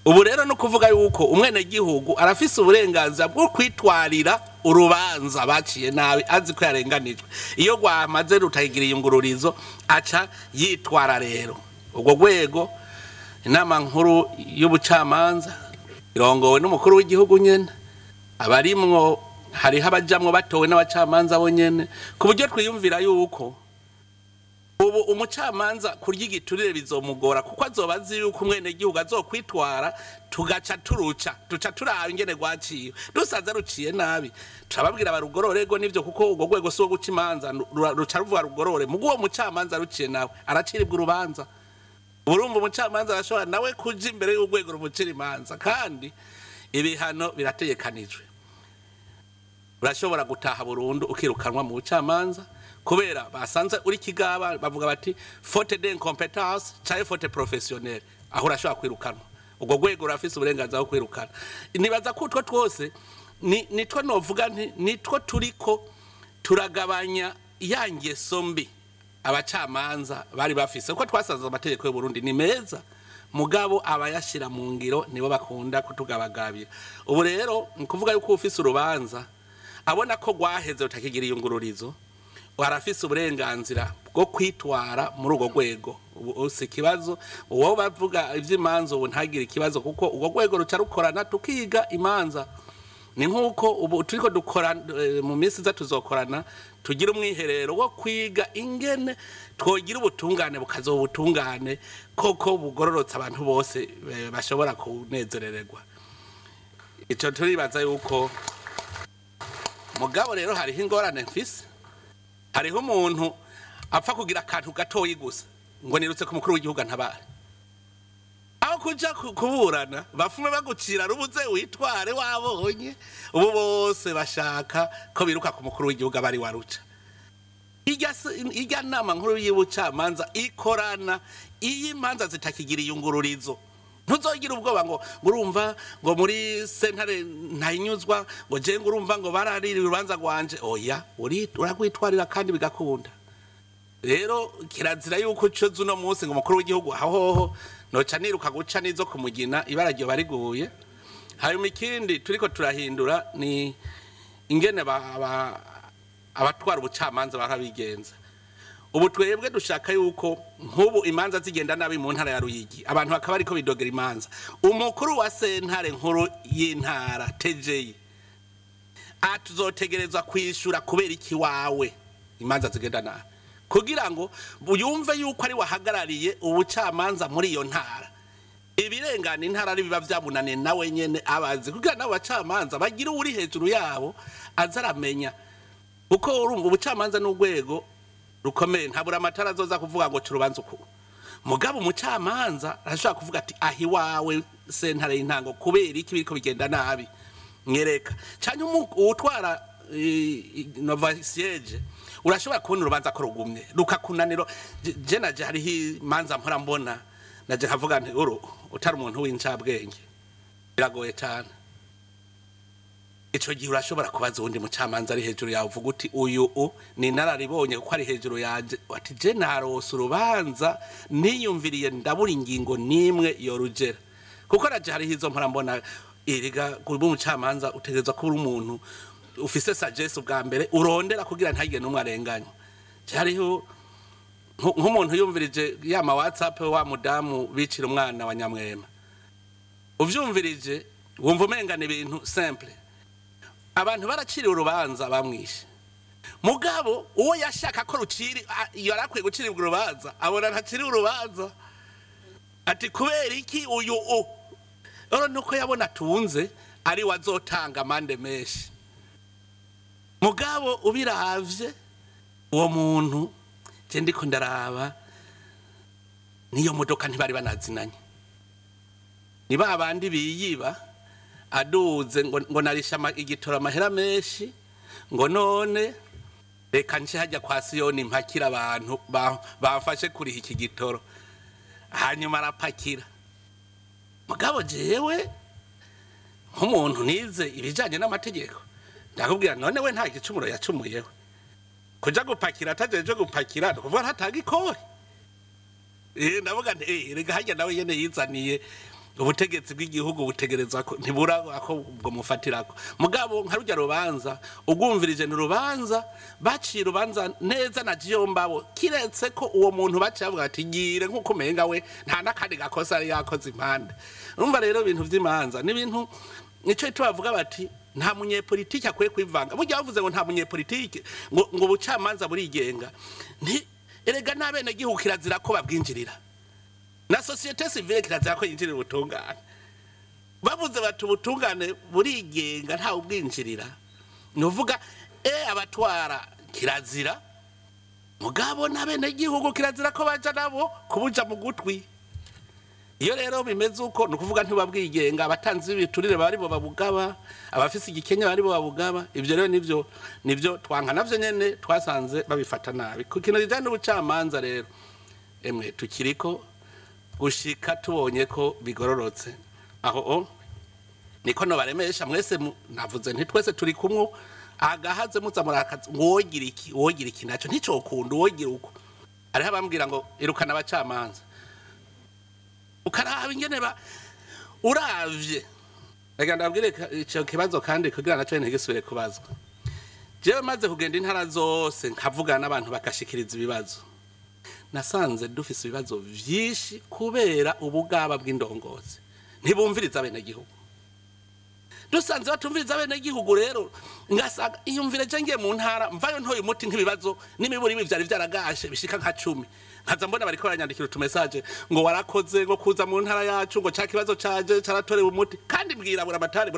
ubu rero no kuvuga yuko umwene gihugu arafise uburenganzira bwo kwitwarira urubanza baciye nabi azi ko yarenganijwe iyo gwamaze rutayigira iyungururizo aca yitwara rero ubwo rwego inama nkuru y'ubucamanza irongowe n'umukuru w'igihugu nyene abarimwo hari habajamwe batowe n'abacamanza bo nyene ku buryo twiyumvira yuko ubu umucamanza kurya igiturire bizomugora kuko azobazi yuko umwene gihugu azokwitwara tugaca tuca turaba ingene gwaciye dusaza ruciye nabi turababwira barugororego nivyo kuko ubwo rwego so guca imanza ruca ruvuga rugorore mugo uwo mucamanza ruciye nawe araciribwa urubanza urumva umucamanza arashobora nawe kuja imbere y'urwego rumucira imanza kandi ibihano birategekanijwe urashobora gutaha burundu ukirukanwa mu bucamanza kubera basanze uri kigaba bavuga bati faute d'incompétence cyangwa faute professionnelle aho urashobora kwirukanwa ubwo rwego rafise uburenganzira bwo kwirukana nibaza ko utwo twose nitwo novuga nitwo turiko turagabanya yangeso mbi abacamanza bari bafise ko twasanze amategeko y'u Burundi ni meza mugabo abayashira mu ngiro nibo bakunda kutugabagabira ubu rero nkuvuga yuko ufise urubanza abona ko gwaheze utakigira iyungururizo warafise uburenganzira bwo kwitwara muri ugo rwego usi kibazo uwo bavuga ivy'imanza ubu ntagira ikibazo kuko ugo rwego ruca rukorana tukiga imanza ni nkuko ubu turiko dukora mu minsi za tuzokorana tugira umwiherero wo kwiga ingene twogira ubutungane bukazobutungane koko bugororotsa abantu bose bashobora kunezerererwa ico turibaza yuko mugabo rero hariho ingorane mfise hariho umuntu apfa kugira akantu gatoyi gusa ngo nirutse ku mukuru w'igihugu ntabare aho kuja kuburana bafume bagucira rubuze witware wabonye ubu bose bashaka ko biruka ku mukuru w'igihugu abari waruca irya nama nkuru y'ubucamanza ikorana iyi manza zitakigira iyungururizo ntuzogira ubwoba ngo urumva ngo muri sentare ntayinyuzwa ngo je urumva ngo bararira urubanza rwanje oya uragwitwarira kandi bigakunda rero kirazira yuko coze uno munsi ngo umukuru w'igihugu ahoho noca niruka guca nizo kumugina ibara ryo bariguye hanyuma ikindi turiko turahindura ni ingene abatwara ubucamanza barabigenza ubu twebwe dushaka yuko nk'ubu imanza zigenda nabi mu ntara ya Ruyigi abantu bakaba ariko bidogera imanza umukuru wa sentare nkuru y'intara TJ atuzotegerezwa kwishura kubera iki wawe imanza zigenda nabi kugira ngo uyumve yuko ari wahagarariye ubucamanza muri iyo ntara ibirengana intara ari biba vyabunane nawe nyene abazi kugira nabo bacamanza bagira uri hejuru yabo azaramenya uko urumva ubucamanza n'urwego rukomeye ntabura amatara azoza kuvuga ngo curubanza uko mugabo umucamanza arashaka kuvuga ati ahi wawe sentare y'intango kubera iki biriko bigenda nabi nyereka cyane utwara nova siege urashobora kubona urubanza ko rugumye rukakunaniro je naje hariho imanza mpora mbona naje kavuga nti utari umuntu w'incabwenge biragoye cyane ico gihe urashobora kubaza undi mucamanza ari hejuru yawe uvuga uti uyu ni nararibonye kuko ari hejuru yaje ati je narose urubanza niyumviriye ndabura ingingo nimwe yorugera kuko naje hariho izo mpora mbona iriga kuba umucamanza utegereza kuba umuntu ufise sagesse ubwa mbere urondera kugira ntagire n'umwe arenganya cyariho nk'umuntu yumvirije yama WhatsApp wa mudamu bicira umwana wa Nyamwema uvyumvirije wumva umengana ibintu simple abantu baracira urubanza bamwishe mugabo uwo yashaka ko ruciri yarakwiye guciribwa urubanza abona ntaciri urubanza ati kubera iki uyu oro nuko yabona tunze ari wazotanga amande menshi mugabo ubiravye uwo muntu je ndiko ndaraba niyo modoka ntibari banazinanye ni babandi biyiba aduze ngo narisha igitora amahera menshi ngo none reka nje hajya kwa Siyoni mpakira abantu bafashe kuriha iki gitoro hanyuma arapakira mugabo jewe nk'umuntu nize ibijanye n'amategeko ndakubwira none we nta gicumuro yacumuyeho kuja gupakira atajeje gupakira kuvuga ntatanga ikori ndavuga nti rega hajya nawe yene yizaniye ubutegetsi bw'igihugu butegerezwa ko ntibura ako ubwo mufatirako mugabo nkarujya rubanza ugumvirije ni rubanza baciye rubanza neza na Jiyombabo kiretse ko uwo muntu bacavuga ati gire nkuko menga we nta nakandi gakosa ari yakoze impande urumva rero ibintu vy'imanza n'ibintu nico tubavuga bati nta munyepolitike akwiye kwivanga burya bavuze ngo nta munyepolitike ngo bucamanza burigenga nti erega nabene gihugu kirazira ko babwinjirira na societe civile kirazira ko yinjirira ubutungane bavuze bati ubutungane burigenga nta ubwinjirira nuvuga abatwara kirazira mugabo nabene gihugu kirazira ko baja nabo kubuja mu gutwi iyo rero bimeze uko nukuvuga ntibabwigenga abatanzi biturire bari bo babugaba abafisi igikenya bari bo babugaba ivyo rero nivyo twanka navyo nyene twasanze babifata nabi kukino rijana ubucamanza rero emwe tukiriko gushika tubonye ko bigororotse aho niko no baremesha mwese navuze nti twese turi kumwe agahaze muza murakaza wogira iki naco nticokunda wogira uko ari abambwira ngo irukana abacamanza ukaraba ingene uravye reka ndabwire ico kibazo kandi kugira naco ntigisubire kubazwa jewe maze kugenda intara zose nkavugana n'abantu bakashikiriza ibibazo nasanze dufise ibibazo vyinshi kubera ubugaba bw'indongozi ntibumviriza bene gihugu dusanze batumviriza bene gihugu rero ngasaga iyumvire je ngiye mu ntara mvayo ntoye umuti nk'ibibazo n'imiburi byari byaragashe bishika nka 10 nkaza mbona bariko baranyandikira utumessage ngo warakoze ngo kuza mu ntara yacu ngo cya kibazo caje caratorewe umuti kandi mbwira buramatari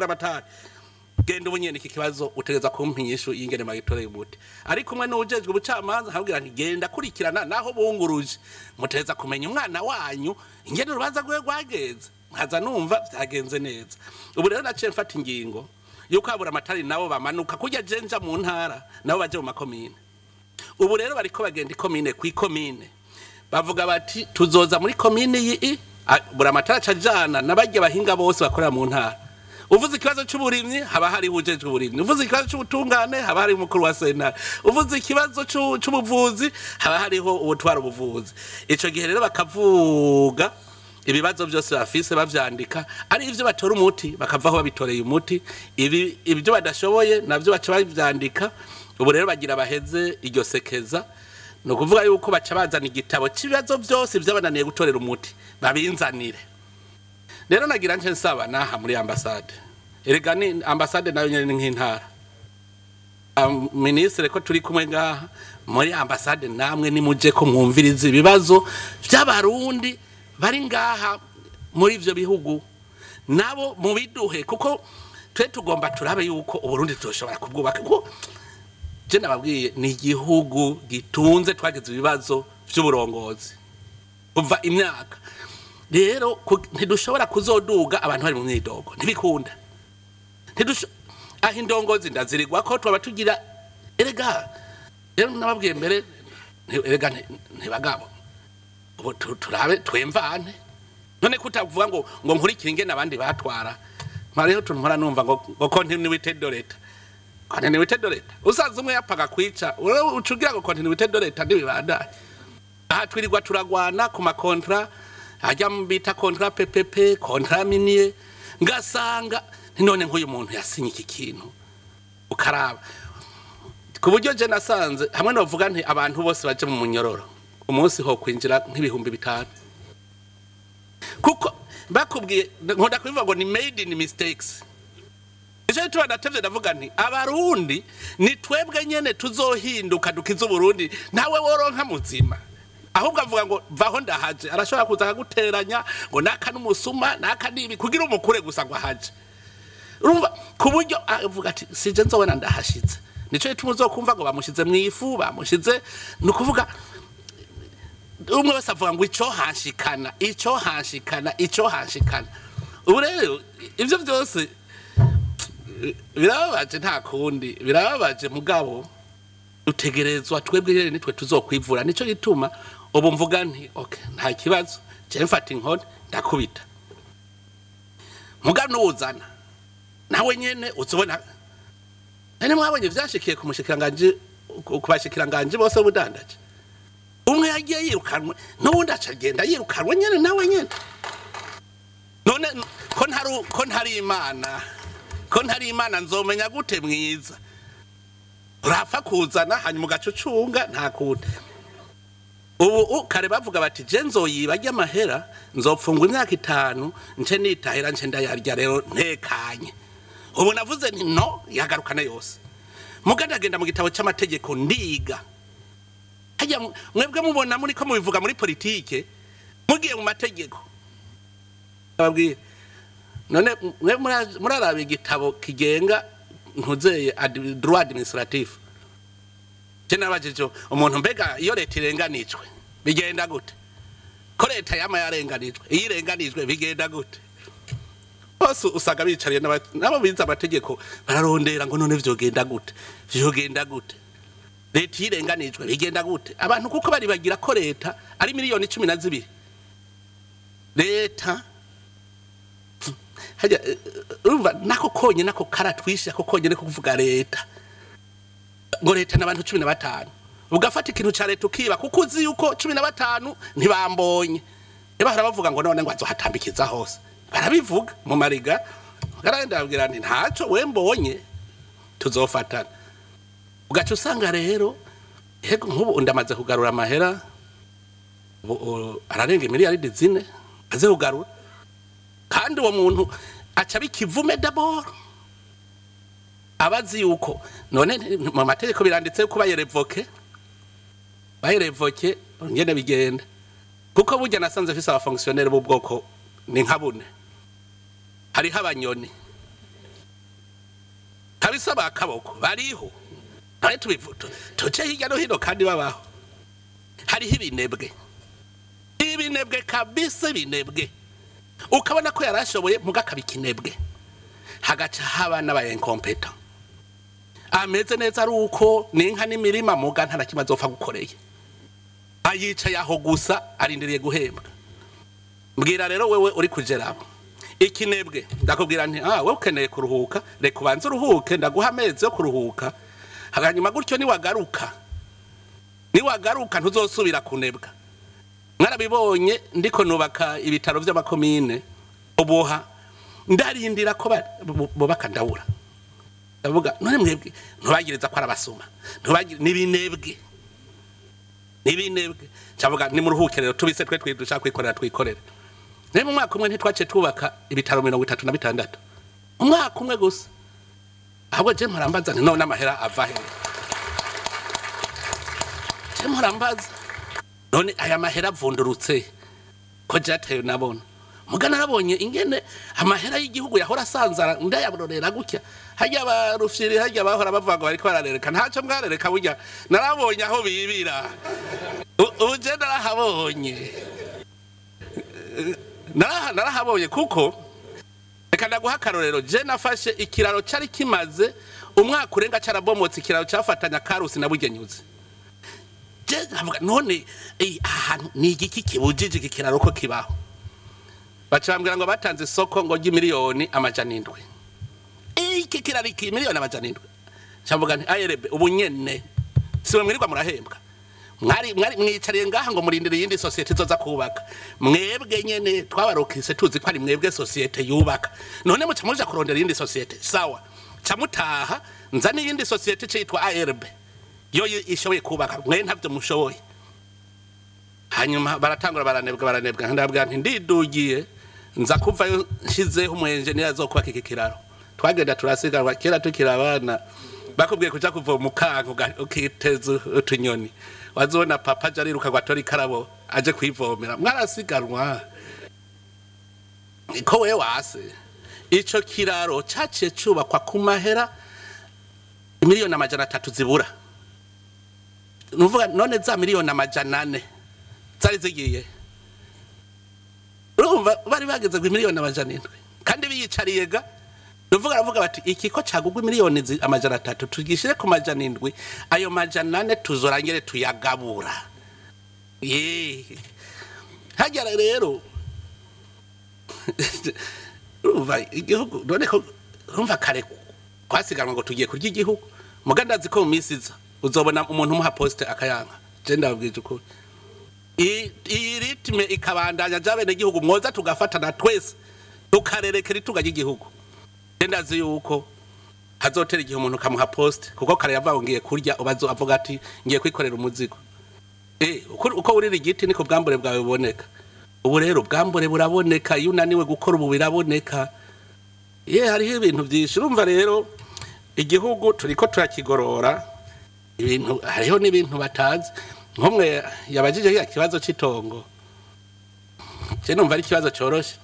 genda ubunyene iki kibazo utegeza kumpinyisho y'ingene magitoreye umuti ariko umwe n'ujejwe ubucamanza habwira nti genda kurikirana naho bunguruje muteza kumenya umwana wanyu ingene urubanza gwe gwageze nkaza numva byagenze neza ubu rero naciye mfata ingingo yuko abura amatari nabo bamanuka kujya jenja mu ntara nabo baje mu makomine ubu rero bariko bagenda ikomine kw'ikomine bavuga bati tuzoza muri komine yi bura amatara cajana nabajye bahinga bose bakorera mu ntara uvuze ikibazo cy'uburimyi haba hari ujejwe uburimyi uvuze ikibazo cy'ubutungane haba hari umukuru wa sena uvuze ikibazo cy'ubuvuzi haba hariho ubutwara ubuvuzi ico gihe rero bakavuga ibibazo byose bafise bavyandika ari ivyo batora umuti bakavaho babitoreye umuti ibyo badashoboye navyo baca bavyandika ubu rero bagira baheze iryo sekeza no kuvuga yuko baca bazana igitabo cy'ibibazo byose byabananiye gutorera umuti babinzanire rero nagira nje nsaba naha muri ambassade erega ni ambassade nayo nyene nk'intara ministre ko turi kumwe ngaha muri ambassade namwe ni muje ko mwumviriza ibibazo by'abarundi bari ngaha muri ivyo bihugu nabo mu biduhe kuko twe tugomba turabe yuko uburundi tuzoshobora kubwubaka kuko je nababwiye ni igihugu gitunze twageze ibibazo vy'uburongozi uva imyaka rero ntidushobora kuzoduga abantu bari mu myidogo ntibikunda aho indongozi ndazirigwa ko twaba tugira erega rero nababwiye mbere erega ntibagabo ubu turabe twemvane none kutavuga ngo nkurikire ingene abandi batwara mariho tunmora numva ngo continuity doreta continuity doreta usaza umwe yapaga kwica ucugira ngo continuity doreta ndibibanda aha twirirwa turagwana ku makontra ajya mbita kontra PPP kontra minier ngasanga none nk'uyu muntu yasinye iki kintu ukaraba ku buryo je nasanze hamwe novuga nti abantu bose baje mu munyororo umunsi ho kwinjira nk'ibihumbi 5 kuko bakubwiye nkunda kubivuga ngo ni made in mistakes ije tubanatevye ndavuga nti abarundi ni twebwe nyene tuzohinduka dukiza Burundi nawe woronka muzima ahubwo avuga ngo vaho ndahaje arashobora kuza guteranya ngo naka n'umusuma naka nibi kugira umukure gusa ngo ahaje urumva ku buryo avuga ati sije nzobona ndahashitse nico tumuzokumva ngo bamushize mwifu bamushize nukuvuga umwe wese avuga ngo ico hanshikana ubu rero ivyo byose birababaje nta kundi birababaje mugabo utegerezwa twebwe rero nitwe tuzokwivura nico gituma ubu mvuga nti okay nta kibazo je mfata inkoni ndakubita mugabo n'uzana nawe nyene uzobona ene mwabonye vyashikiye ku mushikiranganje kubashikiranganje bose budandaje umwe yagiye yirukanwe n'ubundi acagenda yirukanwe nyene nawe nyene none ko ntari imana nzomenya gute mwiza urapfa kuzana hanyuma ugacucunga nta kude ubu kare bavuga bati je nzoyiba ry'amahera nzopfunga imyaka 5 nce nitahira nce ndayarya rero ntekanye ubu navuze nti no yagarukana yose mugandagenda mu gitabo cy'amategeko ndiga hajya mwebwe mubona muri ko mubivuga muri politike mugiye mu mategeko ababwiye none murarabe igitabo kigenga ntuzeye droit administratif je nabajije umuntu mbega iyo leta irenganijwe bigenda gute ko leta yama yarenganijwe iyirenganijwe bigenda gute bose usaga bicariye nabo biza amategeko bararondera ngo none vyogenda gute leta irenganijwe bigenda gute abantu kuko bari bagira ko leta ari miliyoni 12 leta haja urumva nako konye nako karatwisha ko konye ne kuvuga leta ngo leta n'abantu 15 ugafata ikintu ca leta ukiba kuko uzi yuko 15 ntibambonye eba harabavuga ngo none ngo azohatambikiza hose barabivuga mu mariga garanda abwira nti ntaco wembonye tuzofatana ugaca usanga rero yego nk'ubu ndamaze kugarura amahera ararenga miliyari 4 aze kugarura kandi uwo muntu aca bikivume d'abord abazi yuko none mu mategeko biranditse ko bayerevoke ngene bigenda kuko burya nasanze fisa aba fonctionnaire bo bwoko ni nkabune hari habanyoni kabisa bakaboko bariho ari tubivuto toce hirya no hino kandi babaho hari ibinebwe kabisa ibinebwe ukabona ko yarashoboye mugakabikinebwe hagaca haba n'abaye incompettent ameze neza ari uko ninka n'imirima muga nta nakimwe azopfa gukoreye ayica yaho gusa arindiriye guhembwa mbwira rero wewe uri kujeramo ikinebwe ndakubwira nti wewe ukeneye kuruhuka reka ubanze uruhuke ndaguha amezi yo kuruhuka hanyuma gutyo niwagaruka ntuzosubira kunebwa mwarabibonye ndiko nubaka ibitaro by'amakomine ubuha ndarindira ko bubaka ndabura ndavuga none mwebwe ntubagiriza ko arabasuma nibinebwe cyavuga ni muruhuke rero tubise twe twidusha kwikorera mu mwaka umwe ntitwace twubaka ibitaro 36 umwaka umwe gusa ahubwo je mparambaza none amahera ava he je mparambaza none aya mahera avundurutse ko jateye nabona mugana nabonye ingene amahera y'igihugu yahora asanzara ndayabororera gutya hajya barufyiri hajya bahora bavuga bariko bararereka ntaco mwarereka burya narabonye aho bibira uje narahabonye narahabonye kuko reka ndaguha akarorero je nafashe ikiraro cari kimaze umwaka urenga carabomotse ikiraro cafatanya Karusi na Bugenyuzi je avuga none ahantu ni igiki kibujije ikiraro ko kibaho bacambwira ngo batanze isoko ngo ry'imiliyoni amajana 7 iki kiraro iki miliyoni amajana 7 cyamvuga nti ayerebe ubunyene siwe mwirirwa murahembwa mwari mwicariye ngaha ngo murindire yindi societe izoza kubaka mwebwe nyene twabarokise tuzi ko ari mwebwe societe yubaka none muca muja kurondera yindi societe sawa camutaha nzani yindi societe cyitwa ARB yo ishoboye kubaka mwe ntavyo mushoboye hanyuma baratangura baranebwa ndabwa nti ndidugiye nza kuvayo nshizeho umu engineer azokubaka iki kiraro twagenda turasiganwa kera tukirabana bakubwiye kuja kuva mu kanku ukiteza utunyoni wazona papa jariruka gwatora ikarabo aje kwivomera mwarasiganwa ko we wase ico kiraro caciye cubakwa ku mahera miliyoni amajana 3 zibura nuvuga none za miliyoni amajana 4 zari zigiye urumva bari bageze ku miliyoni amajana 7 kandi biyicariye ga nuvuga bati iki ko cagugwa miliyoni amajana 3 tugishire ku majana 7 ayo majana 4 tuzorangere tuyagabura hajya rero urumva igihugu none ko urumva kare kwasiganwa ngo tugiye kurya igihugu mugandazi ko mu misiza uzobona umuntu umuha poste akayanga je ndabwije ukuri iyi ritme ikabandanya jabene igihugu mwoza tugafatana twese tukarerekera ituganye igihugu ndazi yuko hazotera igihe umuntu kamuha poste kuko kare yavaho ngiye kurya ubazo avuga ati ngiye kwikorera umuzigo uko urira igiti niko bwambure bwawe buboneka ubu rero bwambure buraboneka iyo unaniwe gukora ubu biraboneka hariho ibintu byinshi urumva rero igihugu turiko turakigorora ibintu hariho n'ibintu batazi nkomwe yabajije ya kibazo citongo je numva ari kibazo coroshe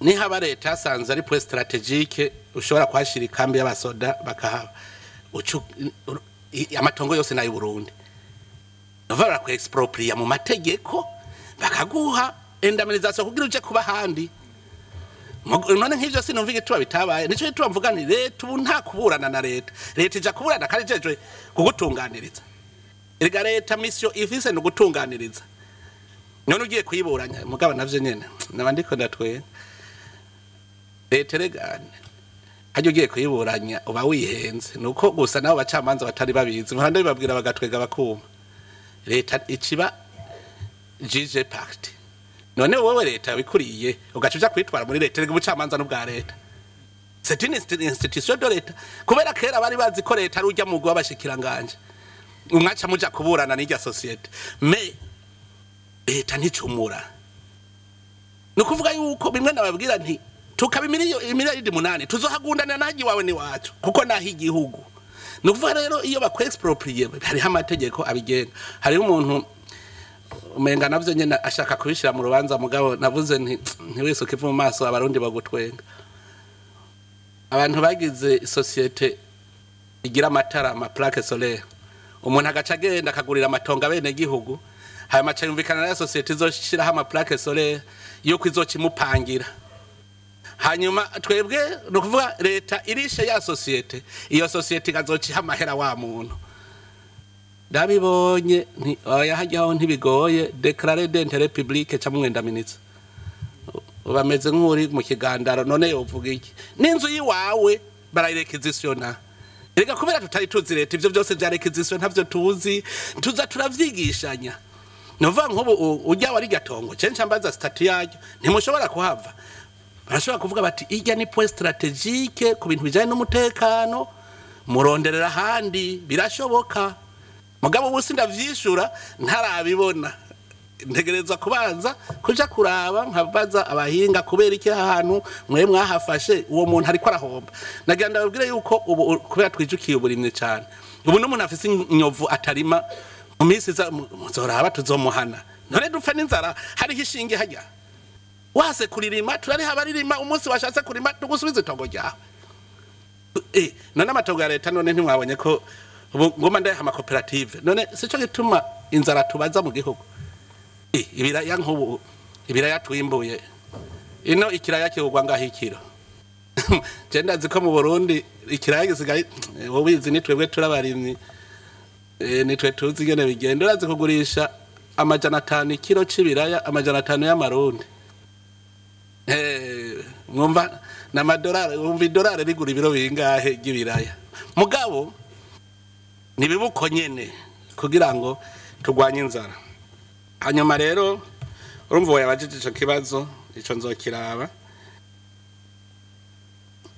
ni haba leta yasanze ari point strategique ushobora kwashira ikambi y'abasoda bakahaba amatongo yose nayo Burundi bavara ku exproprier mu mategeko bakaguha indemnisation kugira uje kuba handi none nk'ivyo sinumva igituba bitabaye nico gituba mvuga ni leta ubu nta kuburana na leta ija kuburana kandi jeje kugutunganiriza erega leta mission ifise no gutunganiriza none ugiye kuyiburanya mugaba navyo nyene nabandiko ndatwe leta regane hajyo ugiye kuyiburanya uba wihenze nuko gusa nabo bacamanza batari babizi muhanda bibabwira bagatwega bakuma leta ikiba jije pact none wowe leta bikuriye ugacuja kwitwara muri leta rega ubucamanza n'ubwa leta c'est une institution de leta kubera kera bari bazi ko leta ari ujya mu gwa bashikiranganje umwaca muja kuburana n'ijya societe me leta nticumura nukuvuga yuko bimwe nababwira nti tukabi miliyoni 8 tuzohagundana naji wawe ni wacu kuko nahi igihugu nukuvuga rero iyo bakwexproprier hari amategeko abigenga hari umuntu umenga navyo nyene ashaka kubishira mu rubanza mugabo navuze ntiwese ukiva mu maso abarundi bagutwenga abantu bagize societe igira amatara ama plaque solaire umuntu agaca agenda akagurira amatongo abene gihugu haya maca yumvikana na societe izoshiraho ama plaque solaire yo kwizokimupangira hanyuma twebwe nukuvuga leta irishe ya societe iyo societe igazokiha amahera wa muntu ndabibonye oya hajyaho ntibigoye déclarer d'intérêt public ca mwendaminiza bameze nk'uri mu kigandaro none yovuga iki n'inzu yiwawe barayirekizisiona erega kubera tutari tuzi leta ivyo byose bya requisition ntavyo tuzi tuza turavyigishanya nova nk'ubu ujya wari gatongo cenca mbaza statut yaryo ntimushobora kuhava barashobora kuvuga bati ijya ni point stratégique ku bintu bijanye n'umutekano muronderera handi birashoboka mugabo busi ndavyishura ntarabibona ntegereza kubanza kuja kuraba nkabaza abahinga kubera iki ahantu mwe mwahafashe uwo muntu ariko arahomba nagenda babwire yuko ubu kubera twijukiye uburimwe cyane ubu n'umuntu afise inyovu atarima mu minsi za muzoraba tuzomuhana none dupfa n'inzara hari hishinge hajya wase kuririma turariha abaririma umunsi washatse kurima tugusubiza itongo ryawe none amatongo ya leta none ntimwabonye ko ngoma ndaye amakoperative none sico gituma inzara tubaza mu gihugu ibiraya nk'ubu ibiraya twimbuye ino ikiraya kigurwa ngaho ikiro je ndazi ko mu Burundi ikiraya gisigaye wobizi ni twebwe turabarimyi nitwe tuzi ingene bigenda urazi kugurisha amajana 5 ikiro c'ibiraya amajana 5 y'amarundi mwumva na madolari umva idolari rigura ibiro bingahe y'ibiraya mugabo nibibuko nyene kugira ngo tugwanye inzara hanyuma rero urumva wayabajije ico kibazo ico nzokiraba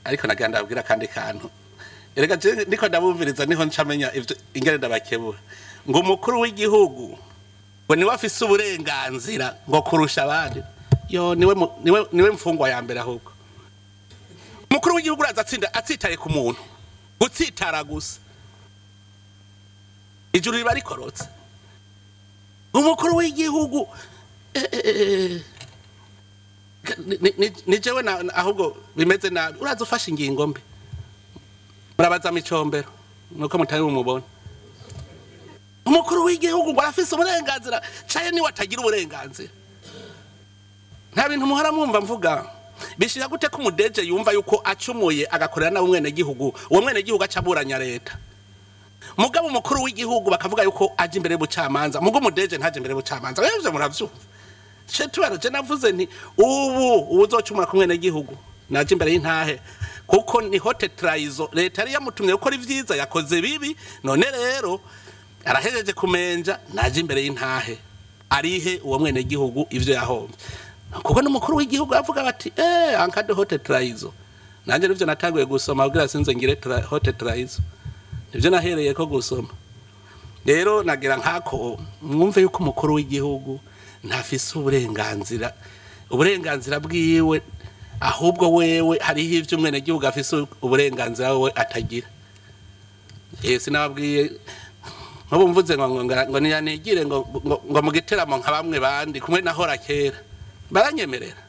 ariko naganda abwira kandi kantu erega je niko ndabumviriza niho ncamenya ivyo ingene ndabakebura ngo umukuru w'igihugu ngo ni wafise uburenganzira ngo kurusha abandi yo niwe mfungwa ya mbere ahubwo umukuru w'igihugu azatsinda atsitaye ku muntu gutsitara gusa ijuru riba rikorotse umukuru w'igihugu ni jewe ahubwo bimeze nabi uraza ufasha ingingo mbi murabaza micombero nuko mutari umubona umukuru w'igihugu ngo arafise uburenganzira caye ni watagira uburenganzira nta bintu muhora mwumva mvuga bishira gute ko umudeje yumva yuko acumuye agakorera na umwene gihugu uwo mwene gihugu acaburanya leta mugabo umukuru w'igihugu bakavuga yuko aje imbere y'ubucamanza mugo umudeje ntaje imbere y'ubucamanza bevye muravyumva cetwara je navuze nti ubu uzocumura ku mwene gihugu naje imbere y'intahe kuko ni hote traizo leta yari yamutumye gukora ivyiza yakoze bibi none rero arahejeje kumenja naje imbere y'intahe arihe uwo mwene gihugu ivyo yahomye kuko n'umukuru w'igihugu avuga bati ankade hote traizo nanje nivyo natanguye gusoma kugira sinze ngire hote traizo nivyo nahereye ko gusoma rero nagira nkako mwumve yuko umukuru w'igihugu ntafise uburenganzira bwiwe ahubwo wewe hariho ivyo umwene gihugu afise uburenganzira wewe atagira sinababwiye nko mvuze ngo niyanigire ngo mugiteramo nka bamwe bandi kumwe nahora kera baranyemerera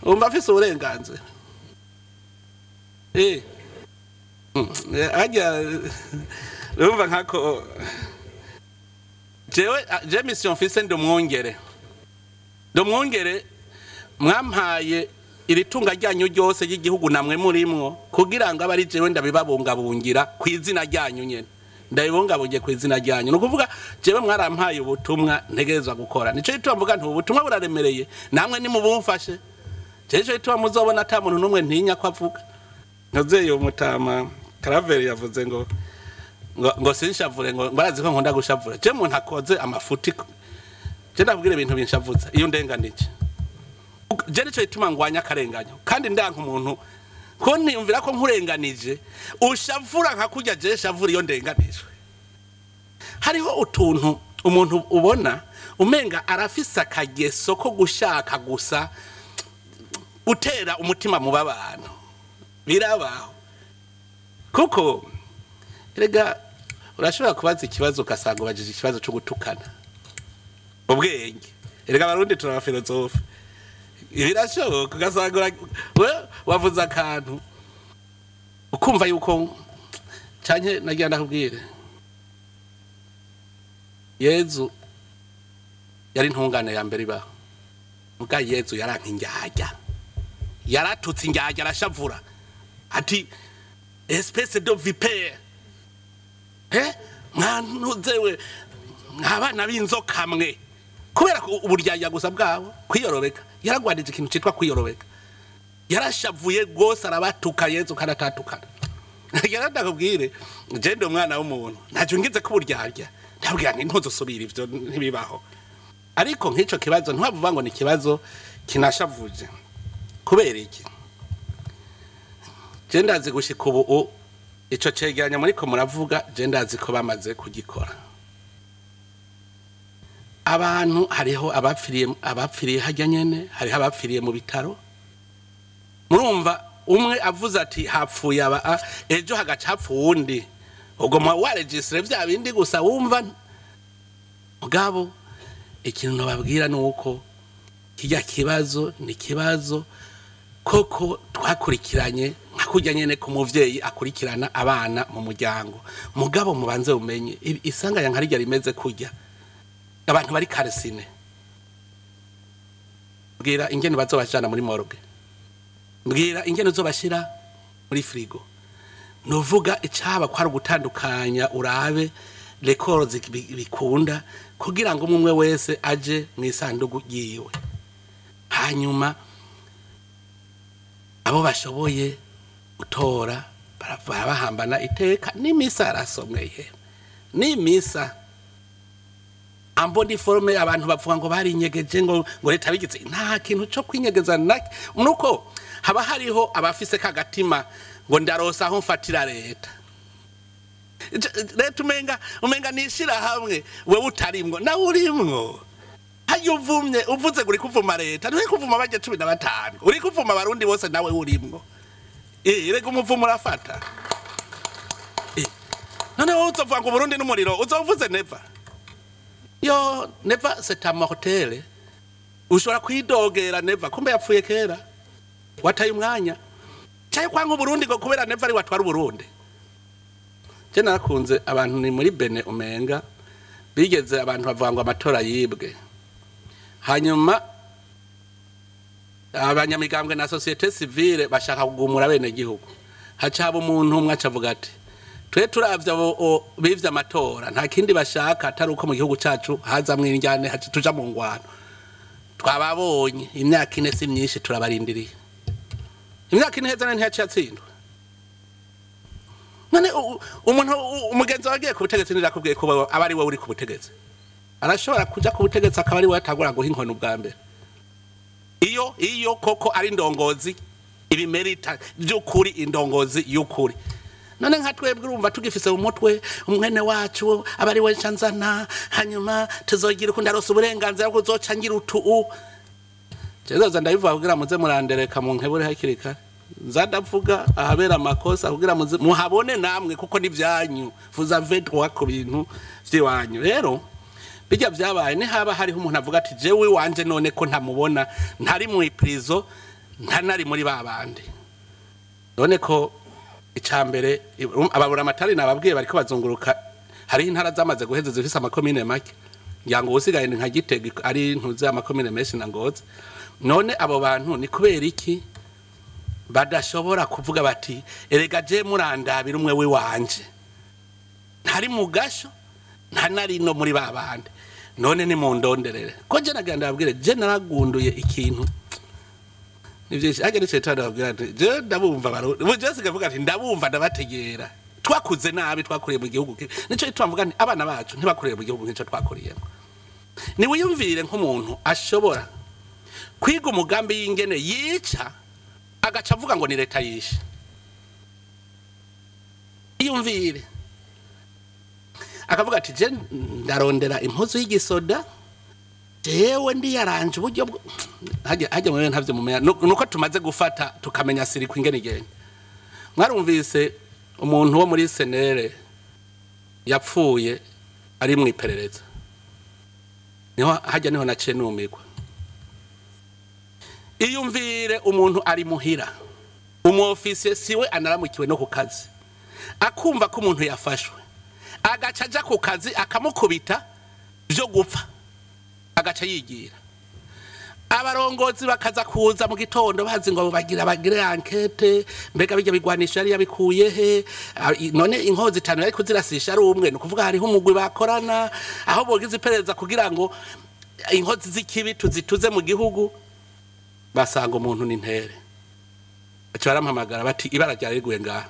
umva afise uburenganzira ajya umva nkako je mission fise ndomwongere mwampaye iritunga ryanyu ryose y'igihugu namwe murimwo kugira ngo abari jewe ndabibabungabungira kwizina ryanyu nyene ndabibungabungiye kwizina ryanyu no kuvuga jewe mwarampaye ubutumwa ntegerezwa gukora nico gituma mvuga nti ubutumwa buraremereye namwe ni mubumfashe jeje gituma muzobona ata muntu numwe ntinya ko avuga nozeye umutama Karaveri yavuze ngo sinshavure ngo barazi ko nkunda gushavura je muntu akoze amafuti je ndabwire ibintu binshavuza iyo ndenganije je nico gituma ngwanya akarenganyo kandi ndanka umuntu ko niyumvira ko nkurenganije ushavura nka kurya je shavura iyo ndenganijwe hariho utuntu umuntu ubona umenga arafisa akageso ko gushaka gusa utera umutima mu babana birabaho kuko erega urashobora kubaza ikibazo ukasanga ubajije ikibazo cyo gutukana ubwenge erega abarundi turaba filozofe birashoboka ugasanga wavuze akantu ukumva yuko canke nagira ndakubwire Yezu yari ntungane ya mbere ibaho muga Yezu yaranka injyajya yaratutse injyajya arashavura ati espèce de vipère mwantuzewe nk'abana b'inzoka mwe kubera ko uburyarya gusa bwabo kwiyorobeka yaragwanije ikintu citwa kwiyorobeka yarashavuye gose arabatuka Yezu kanatatukana yaradakubwire je ndi umwana w'umuntu ntaje ngize ko uburyarya ndabwira nti ntuzosubira ivyo ntibibaho ariko nk'ico kibazo ntibavuga ngo ni kibazo kinashavuje kubera iki je ndazi gushika ubu ico cegeranya muri ko muravuga je ndazi ko bamaze kugikora abantu hariho abapfiriye hajya nyene hariho abapfiriye mu bitaro murumva umwe avuze ati hapfuye aba ejo hagaca hapfu wundi ubwo wa registre vya bindi gusa wumva mugabo ikintu babwira nuko kijya kibazo ni kibazo koko twakurikiranye nkakujya nyene ku muvyeyi akurikirana abana mu muryango mugabo mubanze umenye isanga ya nkarijya rimeze kujya abantu bari karesine mbwira ingene bazobashana muri morgue mbwira ingene uzobashira muri frigo novuga icaba kwari gutandukanya urabe records bikunda kugira ngo umwe wese aje mu isanduku yiwe hanyuma abo bashoboye gutora barabahambana iteka n'imisa arasomweye n'imisa ambo ndi forme abantu bavuga ngo bari inyegeje ngo leta bigize nta kintu cyo kwinyegeza nuko haba hariho abafise kagatima ngo ndarosa aho mfatira leta umenga nishira hamwe wewe utarimwo nawe urimwo hayo uvumye uvuze uri kuvuma leta uri kuvuma baje 15 uri kuvuma abarundi bose nawe urimwo rega umuvumo urafata none wowe uzovuga ngo Burundi n'umuriro uzovuze never yo never c'est un mortel ushobora kwidogera never kumbe yapfuye kera wataye umwanya cyaye kwa Burundi ngo kubera never ari watwara Burundi je narakunze abantu ni muri Bene umenga bigeze abantu bavuga ngo amatora yibwe hanyuma abanyamigambwe na societe civile bashaka kugumura bene gihugu hacaba umuntu umwe acavuga ati twe turavya bivya amatora nta kindi bashaka atari uko mu gihugu cacu hazamwe injyane tuja mu ngwano twababonye imyaka ine si myinshi turabarindiriye imyaka ine heza ntiyacatsindwa none umuntu umugenzi wagiye ku butegetsi nirakubwiye ko abari we uri ku butegetsi arashobora kuja ku butegetsi akaba ari we atagura ngo inkoni ubwa mbere iyo koko ari ndongozi ibimerita by'ukuri indongozi y'ukuri none nka twebwe urumva tugifise umutwe umwene wacu abari we Chanzana hanyuma tuzogira ko ndarose uburenganzira bwo kuzoca ngira utu jezo ndabivuga kugira muze murandereka mu nkebure hakirika nzadavuga ahabera amakosa kugira muhabone namwe kuko nivyanyu vuza vedwa ku bintu vyiwanyu rero bijya byabaye ni haba hariho umuntu avuga ati jewe wanje none ko ntamubona ntari mu iprizo ntanari muri babandi none ko icambere ababura amatari nababwiye bariko bazunguruka hari intara zamaze guheza zifise amakomine make nyango usigaye nka Gitega ari ntuze amakomine menshi na Ngozi none abo bantu ni kubera iki badashobora kuvuga bati erega je murandabira umwe we wanje ntari mu gasho ntanari no muri babandi none ni mu ndonderere ko je nagenda babwire je naragunduye ikintu nivyo agere cetana babwira je ndabumva barundi buje sigavuga ati ndabumva ndabategera twakuze nabi twakuriye mu gihugu nico itwavuga nti abana bacu ntibakuriye mu gihugu nico twakuriyemo ni wiyumvire nk'umuntu ashobora kwiga umugambi y'ingene yica agaca avuga ngo ni leta yishe iyumvire akavuga ati je ndarondera impuzu y'igisoda jewe ndi yaranje uburyo hajya mu ntavye mu meya nuko tumaze gufata tukamenya siri kwingene igene mwarumvise umuntu wo muri senere yapfuye ari mu iperereza niho hajya niho naciye numirwa iyumvire umuntu ari muhira umofisiye siwe anaramukiwe no ku kazi akumva ko umuntu yafashwe agaca aja ku kazi akamukubita byo gupfa agaca yigira abarongozi bakaza kuza mu gitondo bazi ngo bagire enquête mbega bijya bigwanisha ari yabikuye he none inkozi 5 ariko zirasisha ari umwe no kuvuga hariho umugwi bakorana aho bogize iperereza kugira ngo inkozi z'ikibi tuzituze mu gihugu basanga umuntu n'intere baca barampamagara bati ibara ryariguye ngaha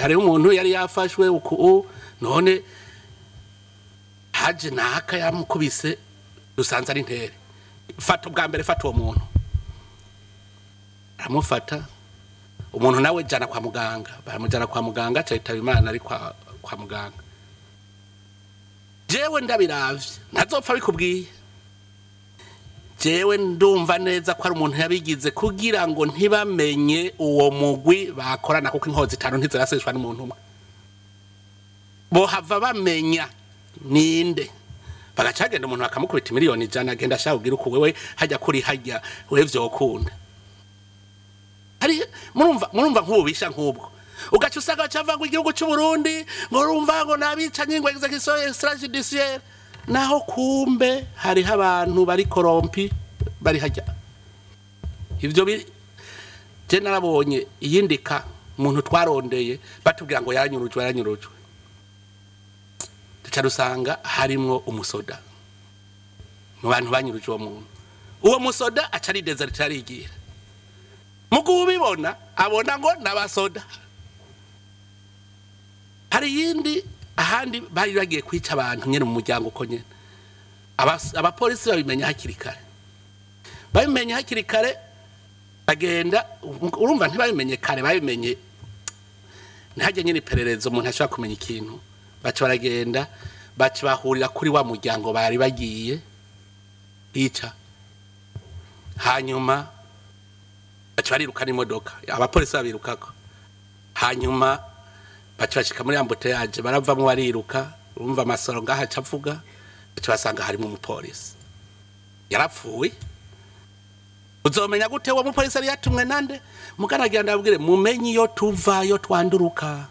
hari umuntu yari yafashwe uku none haje naka yamukubise dusanze ari intere fata ubwa mbere fata uwo muntu aramufata umuntu nawe jana kwa muganga baramujana kwa muganga cyahitaba Imana ari kwa muganga jewe ndabiravye ntazopfa bikubwiye jewe ndumva neza ko ari umuntu yabigize kugira ngo ntibamenye uwo mugwi bakorana kuko inkozi 5 ntiziraseshwa n'umuntu umwe bo hava bamenya ninde bagacagenda umuntu akamukubita miliyoni 100 agenda ashaka kugira uko wewe hajya kuri hajya wewe vyokunda hari murumva nk'ubisha nk'ubwo ugaca usanga bacava ngo igihugu cy'u Burundi ngo urumva ngo nabica nyingwe execution extrajudiciaire naho kumbe hari abantu bari korompi bari hajya ivyo je narabonye iyindika umuntu twarondeye batubwira ngo yaranyurujwe tuca rusanga harimwo umusoda mu bantu banyuruje uwo musoda aca ari desert arigira mugu ubibona abona ngo nabasoda hari yindi ahandi bari bagiye kwica abantu nyene mu muryango uko nyene abapolisi babimenya hakiri kare bagenda urumva ntibabimenye kare babimenye ntajye nyine ipererezo umuntu ashobora kumenya ikintu baca baragenda baca bahurira kuri wa muryango bari bagiye hica hanyuma baca barirukana imodoka abapolisi babirukako hanyuma baca bashika muri ambuteyage baravamo bariruka urumva amasoro ngaha aca avuga baca basanga harimo umupolisi yarapfuye uzomenya gute wo mupolisi ari yatumwe nande muganagira ndabwire mumenye iyo tuva yo twanduruka